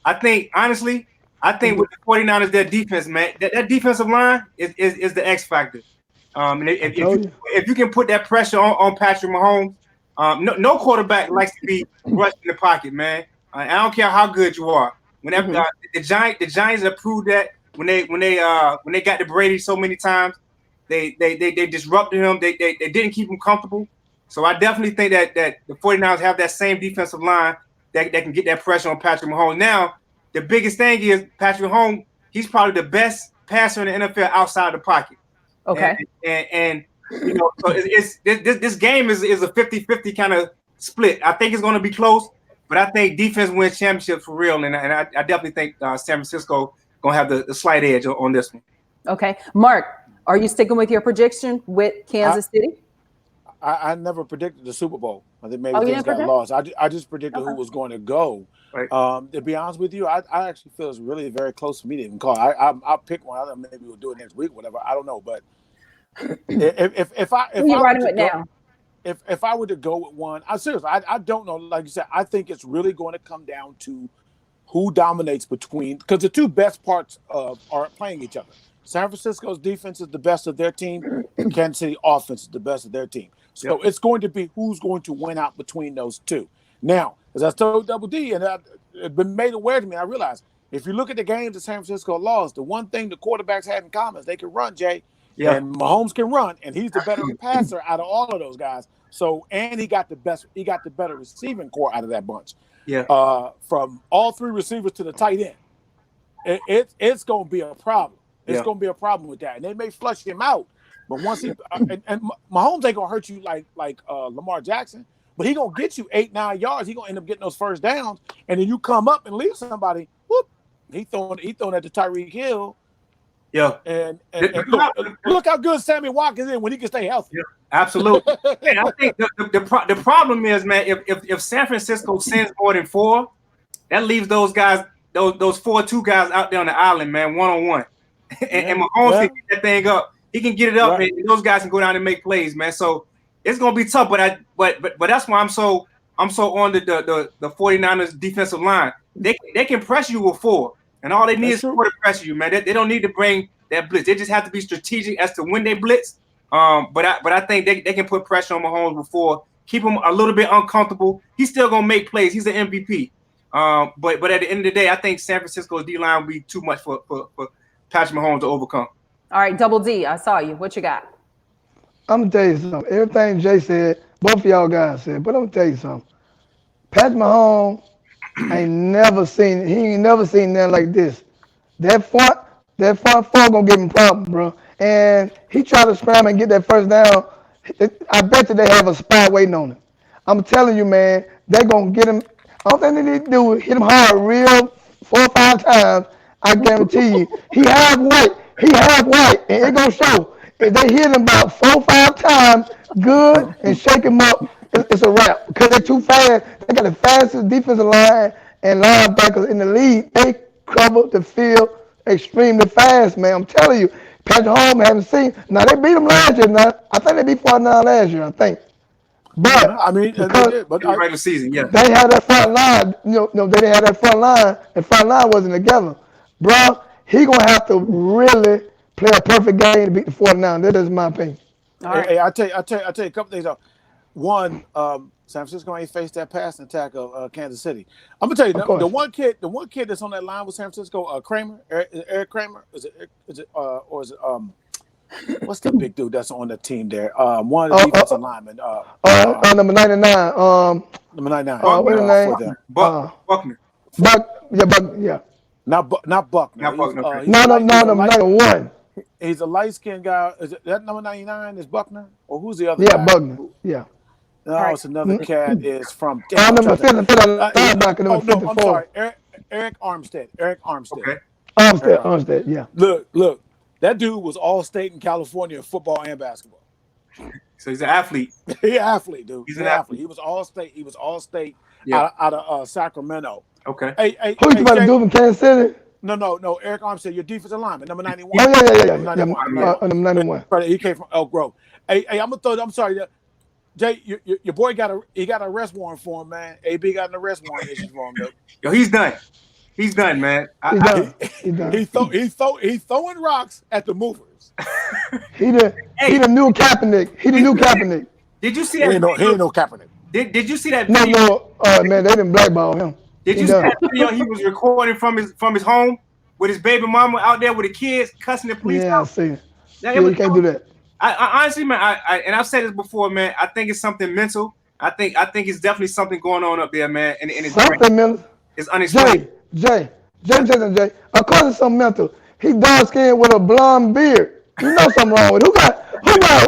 I think, honestly, with the 49ers, their defense, man, that defensive line is the X factor. And if you can put that pressure on Patrick Mahomes, no quarterback likes to be rushed in the pocket, man. I don't care how good you are. Whenever the Giants have proved that when they got to Brady so many times, they disrupted him. They didn't keep him comfortable. So I definitely think that the 49ers have that same defensive line that can get that pressure on Patrick Mahomes. Now, the biggest thing is Patrick Mahomes, he's probably the best passer in the NFL outside the pocket. Okay. And you know, so this game is a 50-50 kind of split. I think it's going to be close, but I think defense wins championships for real. And I definitely think San Francisco going to have the slight edge on this one. Okay. Mark, are you sticking with your prediction with Kansas City? I never predicted the Super Bowl. I think maybe things got lost. I just predicted who was going to go. Right. To be honest with you, I actually feel it's really very close for me to even call. I'll pick one. I don't know, maybe we'll do it next week, whatever. I don't know, but if I were to go with one, I seriously, I don't know. Like you said, I think it's really going to come down to who dominates because the two best parts are playing each other. San Francisco's defense is the best of their team. Kansas City offense is the best of their team. So it's going to be who's going to win out between those two. Now, as I told Double D, and it's been made aware to me, I realized if you look at the games that San Francisco lost, the one thing the quarterbacks had in common is they can run, Jay. Yeah. And Mahomes can run, and he's the better passer out of all of those guys. So, and he got the better receiving core out of that bunch. Yeah. From all three receivers to the tight end, it's going to be a problem. It's going to be a problem with that, and they may flush him out. But once he and Mahomes ain't gonna hurt you like Lamar Jackson, but he gonna get you 8-9 yards. He gonna end up getting those first downs, and then you come up and leave somebody. Whoop! He throwing at the Tyreek Hill. Yeah. And look how good Sammy Watkins is when he can stay healthy. Yeah, absolutely. And I think the problem is, man, if San Francisco sends more than 4, that leaves those guys, those 4-2 guys out there on the island, man, 1-on-1. And Mahomes can get that thing up. He can get it up, and those guys can go down and make plays, man. So it's gonna be tough. But that's why I'm so on the 49ers defensive line. They can press you with 4, and all they need is 4 to pressure you, man. They don't need to bring that blitz. They just have to be strategic as to when they blitz. But I think they can put pressure on Mahomes before, keep him a little bit uncomfortable. He's still gonna make plays. He's an MVP. But at the end of the day, I think San Francisco's D line will be too much for Patrick Mahomes to overcome. All right, Double D, I saw you. What you got? I'm going to tell you something. Everything Jay said, both of y'all guys said, but I'm going to tell you something. Patrick Mahomes ain't never seen nothing like this. That front four going to give him problems, bro. And he tried to scramble and get that first down. I bet you they have a spy waiting on him. I'm telling you, man, they're going to get him. All they need to do is hit him hard real 4 or 5 times. I guarantee you. He half white, and it gonna show. If they hit him about 4 or 5 times, good, and shake him up, it's a wrap. Because they're too fast. They got the fastest defensive line and linebackers in the league. They cover the field extremely fast, man. I'm telling you. Patrick Mahomes haven't seen. Now, they beat him last year. Now, I think they beat 49 last year, I think. But I mean, regular season, yeah. They had that front line. They didn't have that front line. The front line wasn't together. Bro, he going to have to really play a perfect game to beat the 49. That is my opinion. Hey, I'll tell you a couple things. One, San Francisco ain't faced that passing attack of Kansas City. I'm gonna tell you the one kid that's on that line with San Francisco, Kramer, Eric Kramer, is it what's the big dude that's on the team there? One of the defensive linemen. Number 99. Number 99. What's his name? Buckner. Yeah. Not Buckner. Not Buckner. Number 91. He's a light-skinned guy. Is it that number 99 is Buckner? Or who's the other guy? guy? Buckner. Yeah. No, it's another cat is from number 54. I'm sorry. Eric Armstead. Okay. Armstead, yeah. Look. That dude was all-state in California in football and basketball. So he's an athlete. He's an athlete, dude. He's an athlete. He was all-state out of Sacramento. Okay. Hey, who you about to do from Kansas City? No. Eric Armstead, your defensive lineman, number 91. Oh, yeah. Number 91. He came from Elk Grove. Hey, I'm sorry. Jay, your boy got an arrest warrant for him, man. AB got an arrest warrant issued for him, though. Yo, he's done. He's done, man. He's done. He's throwing rocks at the movers. He the new Kaepernick. He the new Kaepernick. Did you see that? He ain't no Kaepernick. Did you see that video? No, man, they didn't blackball him. Did you see that video he was recording from his home with his baby mama out there with the kids cussing the police out? I see. Yeah, you can't do that. I honestly, man, and I've said this before, man. I think it's something mental. I think it's definitely something going on up there, man. And it's something mental. It's unexplained. Jay. According to some mental, he dark skinned with a blonde beard. You know something wrong with it.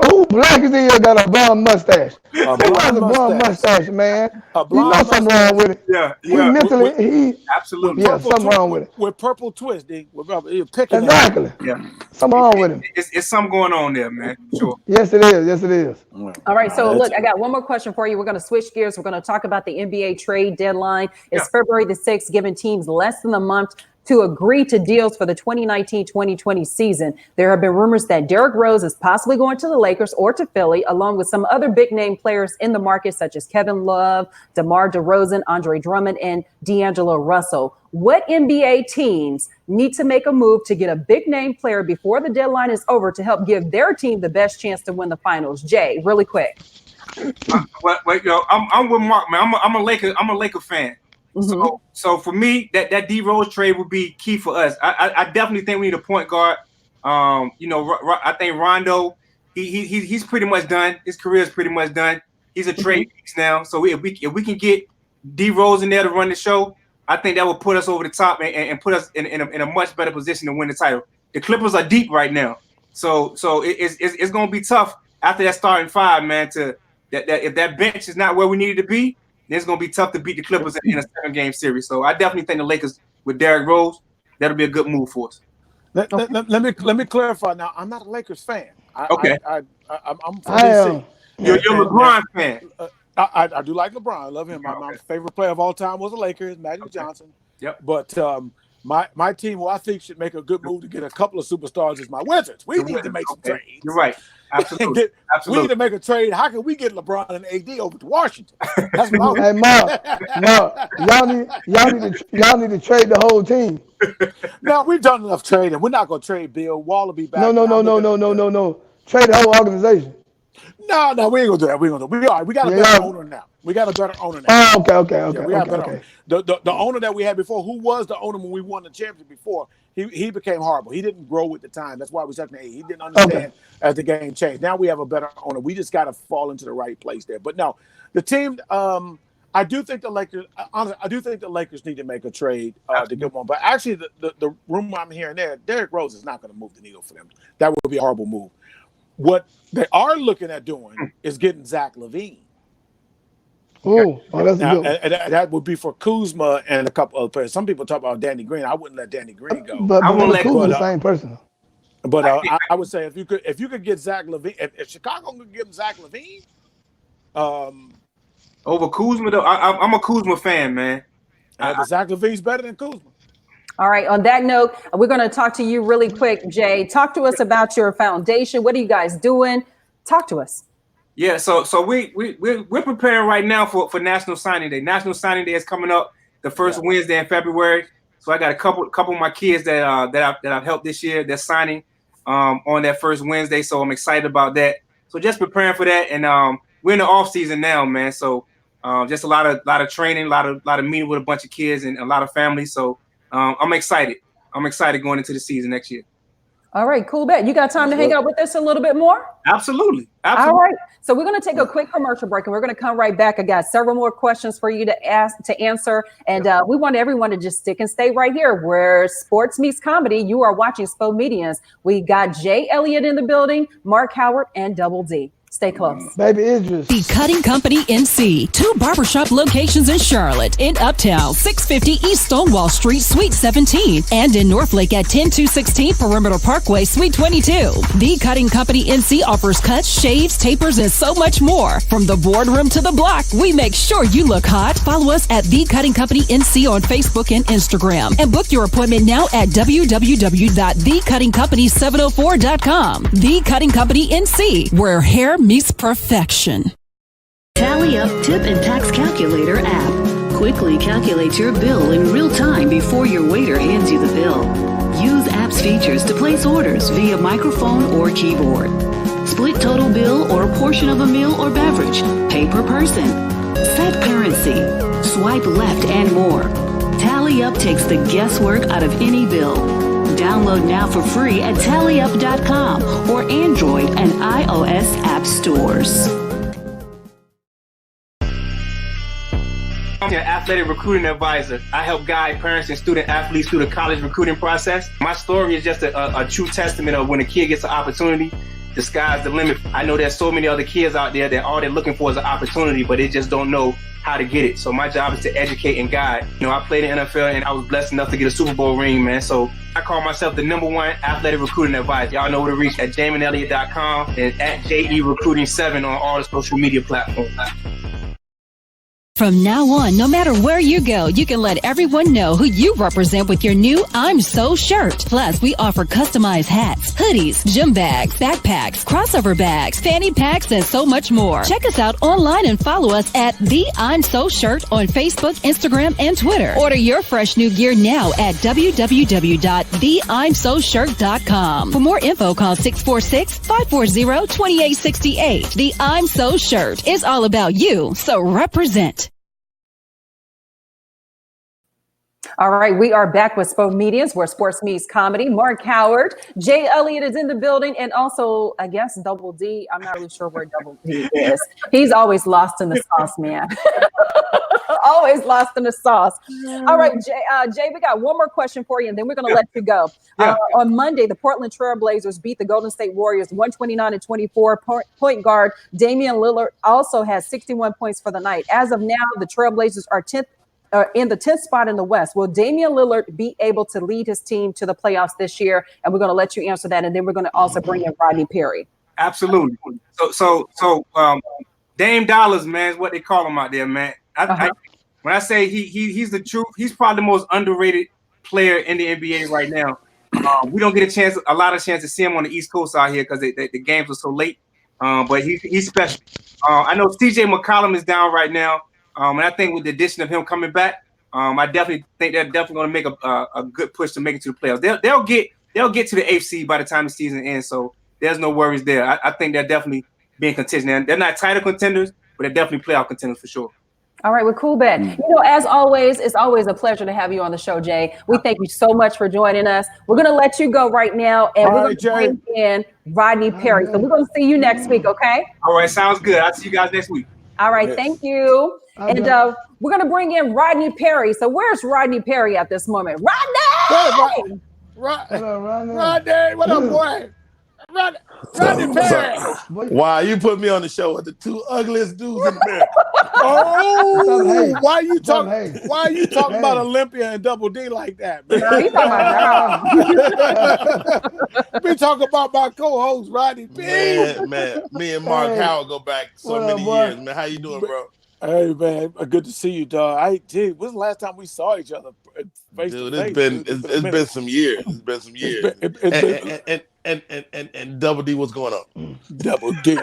Who black is here got a blonde mustache? Who has a blonde mustache, man? You know something wrong with it. Yeah. Mentally, absolutely. Yeah, something wrong with it. With purple twist, picking exactly. Yeah. Something wrong with him. It's something going on there, man. Sure. Yes, it is. All right. So look, I got one more question for you. We're going to switch gears. We're going to talk about the NBA trade deadline. It's February the 6th, giving teams less than a month to agree to deals for the 2019-2020 season. There have been rumors that Derrick Rose is possibly going to the Lakers or to Philly, along with some other big name players in the market, such as Kevin Love, DeMar DeRozan, Andre Drummond, and D'Angelo Russell. What NBA teams need to make a move to get a big name player before the deadline is over to help give their team the best chance to win the finals? Jay, really quick. Wait, yo, I'm with Mark, man. I'm a Laker fan. Mm-hmm. So for me, that D Rose trade would be key for us. I definitely think we need a point guard. I think Rondo, he's pretty much done. His career is pretty much done. He's a trade piece now. So if we can get D Rose in there to run the show, I think that will put us over the top and put us in a much better position to win the title. The Clippers are deep right now, so it's going to be tough after that starting five, man. If that bench is not where we need it to be, it's going to be tough to beat the Clippers in a 7-game series. So I definitely think the Lakers with Derrick Rose, that'll be a good move for us. Let me clarify now. I'm not a Lakers fan. Okay. I'm from DC. You're a LeBron fan. I do like LeBron. I love him. My favorite player of all time was the Lakers, Magic Johnson. Yep. But my team, who I think should make a good move to get a couple of superstars, is my Wizards. We need to make some trades. You're right. Absolutely. We need to make a trade. How can we get LeBron and AD over to Washington? That's what Hey, Mark, y'all need to trade the whole team. No, we've done enough trading. We're not going to trade Bill. Wall will be back. No. Trade the whole organization. No, we ain't gonna do that. We got a better owner now. We got a better owner now. Oh, okay. We got a better owner. The owner that we had before, who was the owner when we won the championship before, he became horrible. He didn't grow with the time. That's why we stuck in the 8. He didn't understand as the game changed. Now we have a better owner. We just got to fall into the right place there. But no, the team. I do think the Lakers. Honestly, I do think the Lakers need to make a trade to get one. But actually, the rumor I'm hearing there, Derrick Rose is not going to move the needle for them. That would be a horrible move. What they are looking at doing is getting Zach LaVine. Oh, that's good. And that would be for Kuzma and a couple other players. Some people talk about Danny Green. I wouldn't let Danny Green go. But I wouldn't let Kuzma the same person. But I would say if you could get Zach LaVine, if Chicago could give him Zach LaVine, over Kuzma though, I'm a Kuzma fan, man. Zach LaVine's better than Kuzma. All right. On that note, we're going to talk to you really quick, Jay. Talk to us about your foundation. What are you guys doing? Talk to us. Yeah. So we're preparing right now for National Signing Day. National Signing Day is coming up the first Wednesday in February. So I got a couple of my kids that I've helped this year. They're signing on that first Wednesday. So I'm excited about that. So just preparing for that, and we're in the off season now, man. So just a lot of training, a lot of meeting with a bunch of kids and a lot of families. So I'm excited. I'm excited going into the season next year. All right, cool bet. You got time to hang out with us a little bit more? Absolutely. All right. So we're going to take a quick commercial break, and we're going to come right back. I got several more questions for you to answer. And we want everyone to just stick and stay right here where sports meets comedy. You are watching Spomedians. We got Jay Elliott in the building, Mark Howard, and Double D. Stay close. Baby Idris. The Cutting Company NC. 2 barbershop locations in Charlotte, in Uptown, 650 East Stonewall Street, Suite 17, and in Northlake at 10216 Perimeter Parkway, Suite 22. The Cutting Company NC offers cuts, shaves, tapers, and so much more. From the boardroom to the block, we make sure you look hot. Follow us at The Cutting Company NC on Facebook and Instagram. And book your appointment now at www.thecuttingcompany704.com. The Cutting Company NC, where hair meets perfection. Tally Up Tip and Tax Calculator app. Quickly calculate your bill in real time before your waiter hands you the bill. Use app's features to place orders via microphone or keyboard. Split total bill or a portion of a meal or beverage. Pay per person. Set currency. swipe left, and more. Tally Up takes the guesswork out of any bill. Download now for free at tallyup.com or Android and iOS app stores. I'm an athletic recruiting advisor. I help guide parents and student athletes through the college recruiting process. My story is just a true testament of when a kid gets an opportunity, the sky's the limit. I know there's so many other kids out there that all they're looking for is an opportunity, but they just don't know how to get it. So my job is to educate and guide. You know, I played in the NFL and I was blessed enough to get a Super Bowl ring, man. So I call myself the #1 athletic recruiting advisor. Y'all know where to reach at JaminElliott.com and at JERecruiting7 on all the social media platforms. From now on, no matter where you go, you can let everyone know who you represent with your new I'm So shirt. Plus, we offer customized hats, hoodies, gym bags, backpacks, crossover bags, fanny packs, and so much more. Check us out online and follow us at The I'm So Shirt on Facebook, Instagram, and Twitter. Order your fresh new gear now at www.theimsoshirt.com. For more info, call 646-540-2868. The I'm So Shirt is all about you, so represent. All right, we are back with Spomedians, where sports meets comedy. Mark Howard, Jay Elliott is in the building, and also, I guess, Double D. I'm not really sure where Double D is. He's always lost in the sauce, man. Always lost in the sauce. All right, Jay, we got one more question for you, and then we're going to let you go. Yeah. On Monday, the Portland Trail Blazers beat the Golden State Warriors 129-24. Point guard Damian Lillard also has 61 points for the night. As of now, the Trail Blazers are 10th. In the 10th spot in the West. Will Damian Lillard be able to lead his team to the playoffs this year? And we're going to let you answer that. And then we're going to also bring in Rodney Perry. Absolutely. So Dame Dollars, man, is what they call him out there, man. When I say he's the truth, he's probably the most underrated player in the NBA right now. We don't get a lot of chance to see him on the East Coast out here because the games are so late. But he's special. I know CJ McCollum is down right now. And I think with the addition of him coming back, I definitely think they're definitely going to make a good push to make it to the playoffs. They'll get to the AFC by the time the season ends, so there's no worries there. I think they're definitely being contention. They're not title contenders, but they're definitely playoff contenders for sure. All right, well, cool, bet. You know, as always, it's always a pleasure to have you on the show, Jay. We thank you so much for joining us. We're going to let you go right now, and we're going to bring in Rodney Perry. So we're going to see you next week, okay? All right, sounds good. I'll see you guys next week. All right, thank you. And we're going to bring in Rodney Perry. So where's Rodney Perry at this moment? Rodney! Rodney, what up, boy? Rodney Perry. Wow, you put me on the show with the two ugliest dudes in there. Oh, why are you talking about Olympia and Double D like that, man? No, he's talking about We talk about my co-host Rodney Perry. Man, me and Mark Howard go back so many years, man. How you doing, bro? Hey, man, good to see you, dog. When's the last time we saw each other face to face? It's been some years. And Double D, what's going on? Double D.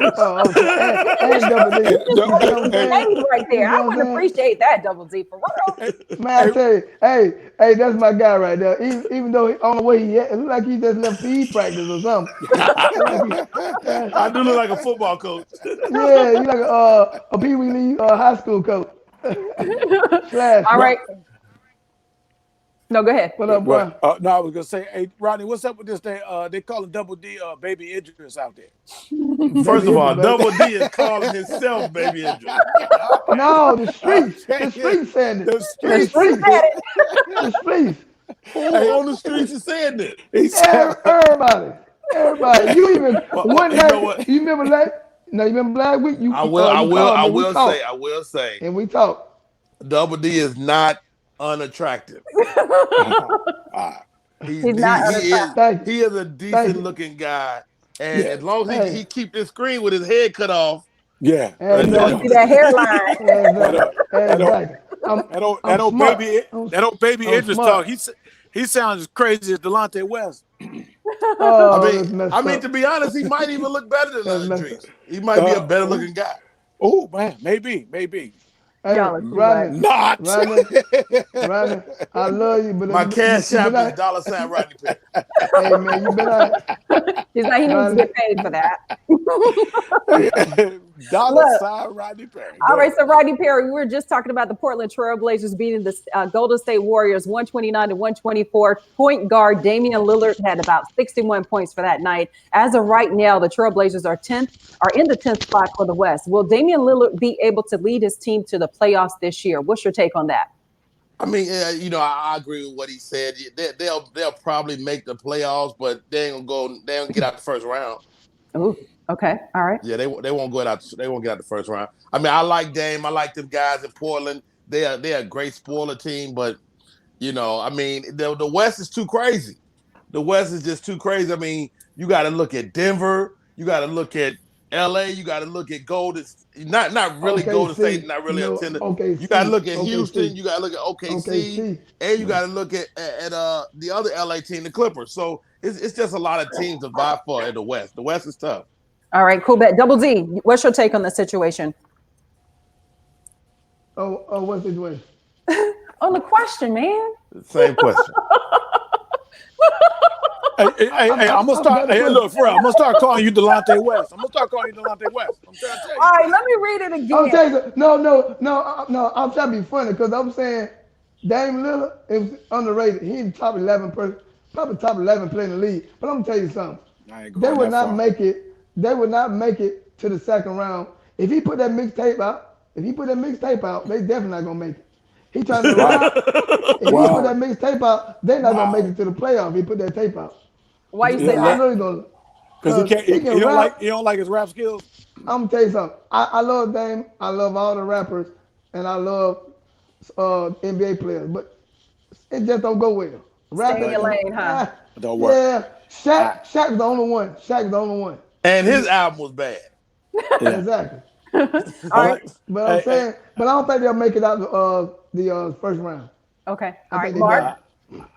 right there. I would appreciate that, Double D, for real. Man, I tell you, hey, that's my guy right there. Even though on the way it looks like he just left PE practice or something. I do look like a football coach. Yeah, you like a Pee Wee League high school coach. All right. No, go ahead. What up, boy? No, I was gonna say, hey, Rodney, what's up with this thing? They calling Double D Baby Idris out there. First of all, Double D is calling himself Baby Idris. No, the streets saying it. The streets said it. The streets. Who on the streets is saying this? Everybody. You even one night. You remember last week? I will say. And we talked. Double D is not unattractive. He is a decent looking guy, and as long as he keep this screen with his head cut off, see that hairline. That old baby Idris talk. He sounds as crazy as Delonte West. I mean, to be honest, he might even look better than Idris. He might be a better looking guy. Oh man, maybe. Hey, Rodney, I love you, but my cash app is $ Rodney Perry. Hey man, you been out. He's like, he needs to get paid for that. $sign Rodney Perry. All right, so Rodney Perry, we were just talking about the Portland Trailblazers beating the Golden State Warriors 129-124. Point guard Damian Lillard had about 61 points for that night. As of right now, the Trailblazers are in the 10th spot for the West. Will Damian Lillard be able to lead his team to the playoffs this year? What's your take on that? I mean, I agree with what he said. They'll probably make the playoffs, but they ain't gonna get out the first round. Ooh, okay, all right. Yeah, they won't get out. They won't get out the first round. I mean, I like Dame. I like them guys in Portland. They're a great spoiler team, but I mean, the West is too crazy. The West is just too crazy. I mean, you got to look at Denver. You got to look at LA. You got to look at Golden. Not really Golden State. Not really a tender. You got to look at Houston. You got to look at OKC, and you got to look at the other LA team, the Clippers. So it's just a lot of teams to vie for in the West. The West is tough. All right, cool bet. Double D, what's your take on the situation? What's the situation? On the question, man. Same question. Hey, I'm gonna start. Hey, look, Fred, I'm gonna start calling you Delonte West. I'm trying to tell you. All right, let me read it again. I'm telling you, no. I'm trying to be funny because I'm saying Dame Lillard is underrated. He's top 11 person, probably top 11 player in the league. But I'm gonna tell you something. They would not make it. They would not make it to the second round if he put that mixtape out. They definitely not gonna make it. He trying to ride. If he put that mixtape out, they're not gonna make it to the playoff. If he put that tape out. Why you say that? I know he's gonna. Because he don't like his rap skills. I'm gonna tell you something. I love Dame. I love all the rappers, and I love NBA players, but it just don't go well. Stay in your lane, huh? Don't work. Yeah, Shaq is the only one. And his album was bad. Yeah. Exactly. All right. But I'm saying, but I don't think they'll make it out the first round. Okay. All right, Mark.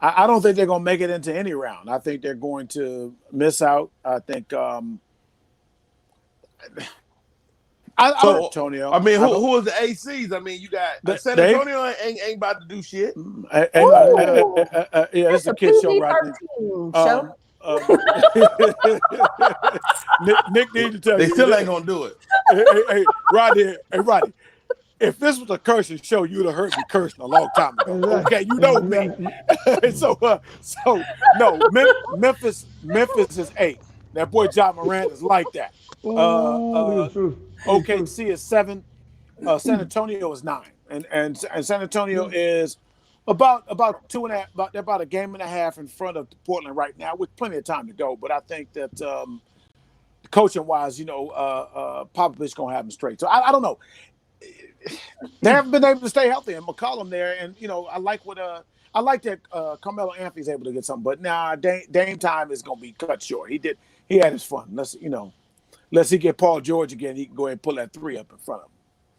I don't think they're going to make it into any round. I think they're going to miss out. I think Antonio. I mean, who is the ACs? I mean, you got San Antonio ain't about to do shit. Yeah, it's a kid show, Rodney. Nick needs to tell you. They still ain't gonna do it. Hey, Rodney. If this was a cursing show, you'd have heard me cursing a long time ago. Okay, you know me. So no, Memphis is 8. That boy John Moran is like that. OKC is 7. San Antonio is 9, and San Antonio is about 2.5. About a game and a half in front of Portland right now, with plenty of time to go. But I think that coaching wise, Popovich gonna have them straight. So I don't know. They haven't been able to stay healthy, and McCollum there, and I like that Carmelo Anthony's able to get something, but Dame time is gonna be cut short. He had his fun. Unless he get Paul George again, he can go ahead and pull that 3 up in front of him.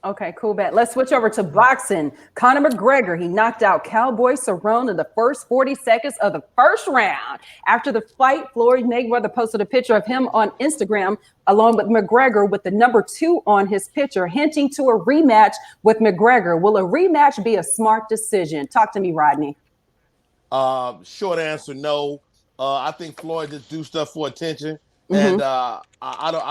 Okay, cool bet. Let's switch over to boxing. Conor McGregor, he knocked out Cowboy Cerrone in the first 40 seconds of the first round. After the fight, Floyd Mayweather posted a picture of him on Instagram along with McGregor with the number 2 on his picture, hinting to a rematch with McGregor. Will a rematch be a smart decision? Talk to me, Rodney. Short answer, no. I think Floyd just do stuff for attention, and I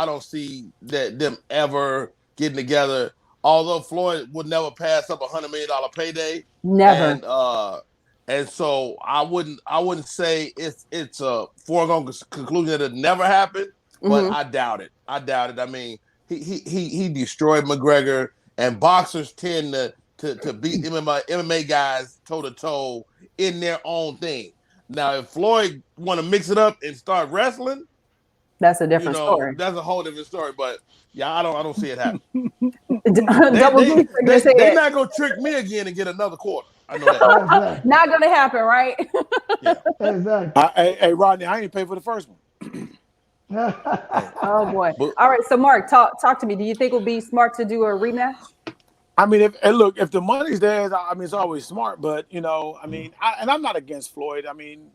don't see them ever getting together. Although Floyd would never pass up $100 million payday, never, and so I wouldn't say it's a foregone conclusion that it never happened, but I doubt it. I mean, he destroyed McGregor, and boxers tend to beat MMA guys toe to toe in their own thing. Now, if Floyd want to mix it up and start wrestling, that's a different story. That's a whole different story, but. Yeah, I don't see it happen. They're not gonna trick me again and get another quarter. I know that. Not gonna happen, right? Yeah. Exactly. Hey, Rodney, I ain't paid for the first one. Oh boy. All right, so Mark, talk to me. Do you think it would be smart to do a rematch? I mean, if the money's there, I mean, it's always smart. But I mean, I'm not against Floyd. I mean,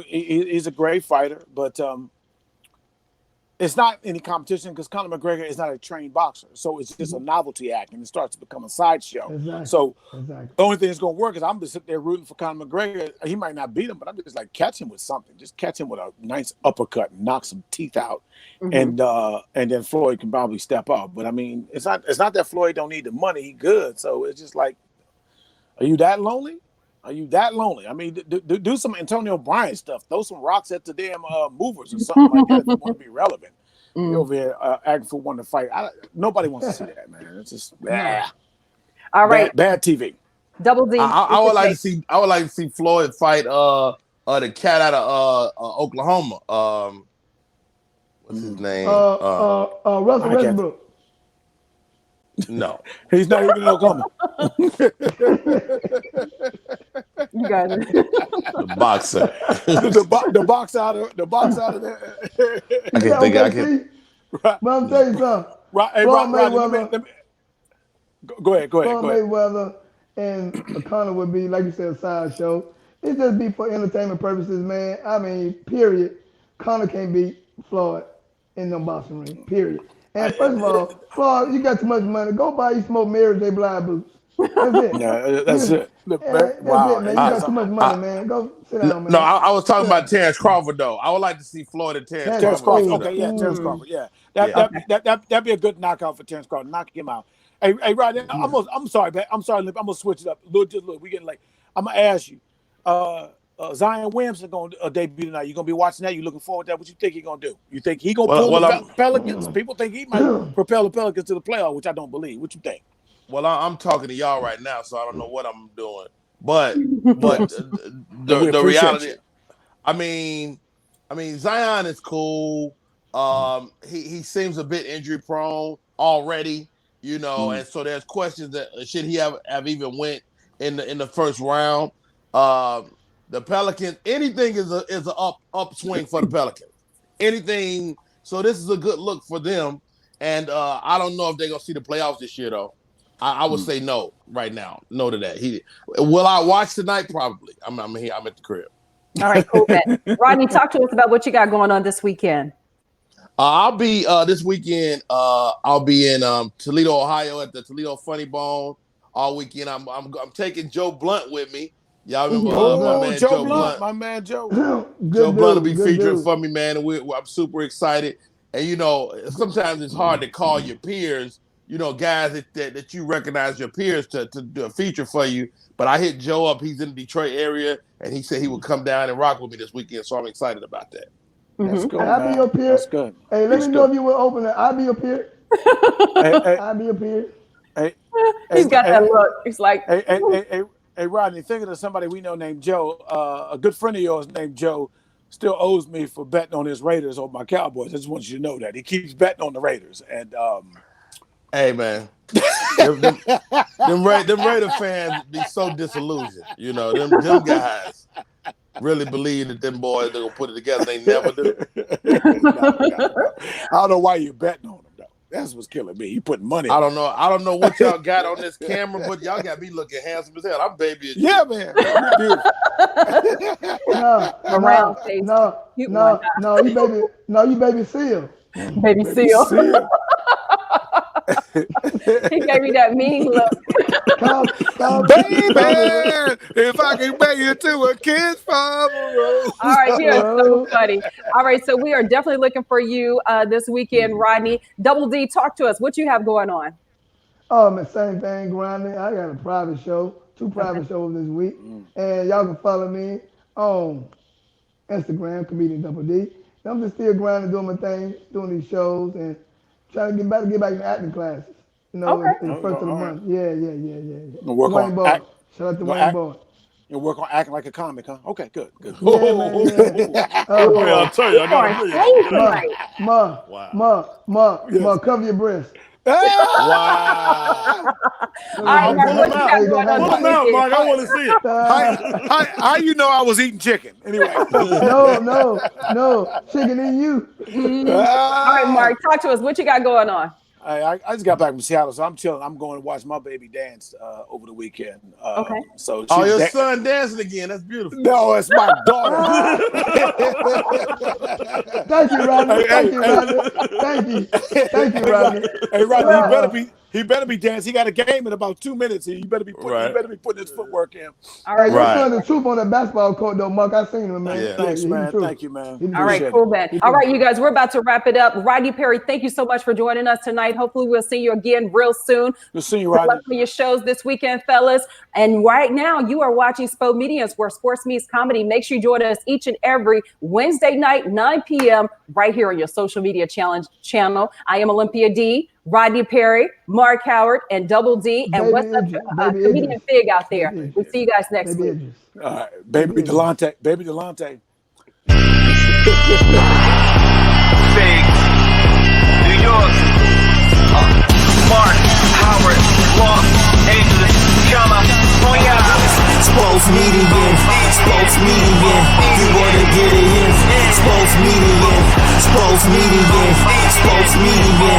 he's a great fighter, but it's not any competition because Conor McGregor is not a trained boxer. So it's just a novelty act and it starts to become a sideshow. Exactly. So Exactly. the only thing that's going to work is I'm just sitting there rooting for Conor McGregor. He might not beat him, but I'm just like, catch him with something. Just catch him with a nice uppercut and knock some teeth out. And then Floyd can probably step up. But I mean, it's not that Floyd don't need the money. He good. So it's just like, are you that lonely? Are you that lonely? I mean, do some Antonio Bryan stuff. Throw some rocks at the damn movers or something like that if you want to be relevant. You're over here acting for one to fight. Nobody wants to see that, man. It's just All right. bad TV. Double D. I would like to see Floyd fight the cat out of Oklahoma. What's his name? Russell Westbrook. No, he's not even in Oklahoma. You got it. The boxer. the box out of there. I can think. I can. Right. But I'm telling you something. Right. Hey, Mayweather. Go ahead. Mayweather and Conor would be, like you said, a sideshow. It just be for entertainment purposes, man. I mean, period. Conor can't beat Floyd in no boxing ring. Period. And first of all, Floyd, you got too much money. Go buy you some Mary J. Blige boots. That's it. Yeah, that's it. That's Wow. it, man. You got too much money, man. Go sit down, man. No, I was talking about Terrence Crawford though. I would like to see Floyd and Terrence Crawford. Okay, yeah, Terrence Crawford. Yeah, that'd be a good knockout for Terrence Crawford. Knock him out. Hey, Rodney, I'm sorry, man. I'm sorry. I'm gonna switch it up. Look, we getting late. I'm gonna ask you. Zion Williamson going to debut tonight. You gonna be watching that? You looking forward to that? What you think he gonna do? You think he gonna pull the Pelicans? People think he might propel the Pelicans to the playoff, which I don't believe. What you think? Well, I'm talking to y'all right now, so I don't know what I'm doing. But the reality, I mean, Zion is cool. He seems a bit injury prone already, and so there's questions that should he have even went in the first round. The Pelicans, anything is an upswing for the Pelicans. Anything, so this is a good look for them. And I don't know if they're gonna see the playoffs this year though. I would say no right now. No to that. Will I watch tonight? Probably. I'm here. I'm at the crib. All right, cool. Rodney, talk to us about what you got going on this weekend. I'll be this weekend. I'll be in Toledo, Ohio, at the Toledo Funny Bone all weekend. I'm taking Joe Blunt with me. Y'all remember my man Joe Blunt? My man Joe. Joe Blunt will be featuring for me, man. And I'm super excited. And sometimes it's hard to call your peers. Guys that you recognize your peers to do a feature for you. But I hit Joe up. He's in the Detroit area, and he said he would come down and rock with me this weekend. So I'm excited about that. That's good. I'll be your peer. That's good. Hey, let me know if you will open it. I'll be your peer. I'll be your peer. He's got that look. He's like, hey, Rodney, thinking of somebody we know named Joe, a good friend of yours named Joe still owes me for betting on his Raiders over my Cowboys. I just want you to know that. He keeps betting on the Raiders. And hey, man, them Raider fans be so disillusioned. Them guys really believe that them boys they're gonna put it together. They never do. No. I don't know why you're betting on them though. That's what's killing me. You putting money. I don't know what y'all got on this camera, but y'all got me looking handsome as hell. I'm baby. Yeah, man. You're beautiful. No, you baby seal. Baby seal. He gave me that mean look. Baby, if I can make you to a kiss from a rose. All right, you're so funny. All right, so we are definitely looking for you this weekend, Rodney. Double D, talk to us. What you have going on? Oh, man, same thing, Rodney. I got a private show, 2 private shows this week. And y'all can follow me on Instagram, Comedian Double D. I'm just still grinding, doing my thing, doing these shows, and trying to get back in acting classes. In the first of the month. Yeah. Wayne Ball. Shout out to Wayne Ball. You work on acting like a comic, huh? Okay, good. Yeah, I'll tell you, I got Ma, cover your breast. Wow. All right, Pull them out, Mark. I want to see it. How you know I was eating chicken? Anyway. No. Chicken in you. All right, Mark, talk to us. What you got going on? I just got back from Seattle, so I'm chilling. I'm going to watch my baby dance over the weekend. Okay. So Oh, your son dancing again. That's beautiful. No, it's my daughter. Thank you, Rodney. Thank you, Rodney. Thank you. Thank you, Rodney. Hey, Rodney, he better be dancing. He got a game in about 2 minutes. He better be putting his footwork in. All right. Your son the truth on the basketball court, though, Mark. I seen him, man. Yeah. Thanks, man. Thank you, man. All right, cool, man. All right, you guys, we're about to wrap it up. Rodney Perry, thank you so much for joining us tonight. Hopefully, we'll see you again real soon. We'll see you, Good luck Rodney. for your shows this weekend, fellas. And right now, you are watching Spomedians, where sports meets comedy. Make sure you join us each and every Wednesday night, 9 p.m., right here on your social media channel. I am Olympia D, Rodney Perry, Mark Howard, and Double D. And Baby what's up, Idris, comedian Fig out there? We'll see you guys next week. All right, baby Delonte. Fig, New York, Mark, Howard, Los Angeles, California. Sports media, sports media, you wanna get it in. Sports media, sports media, sports media,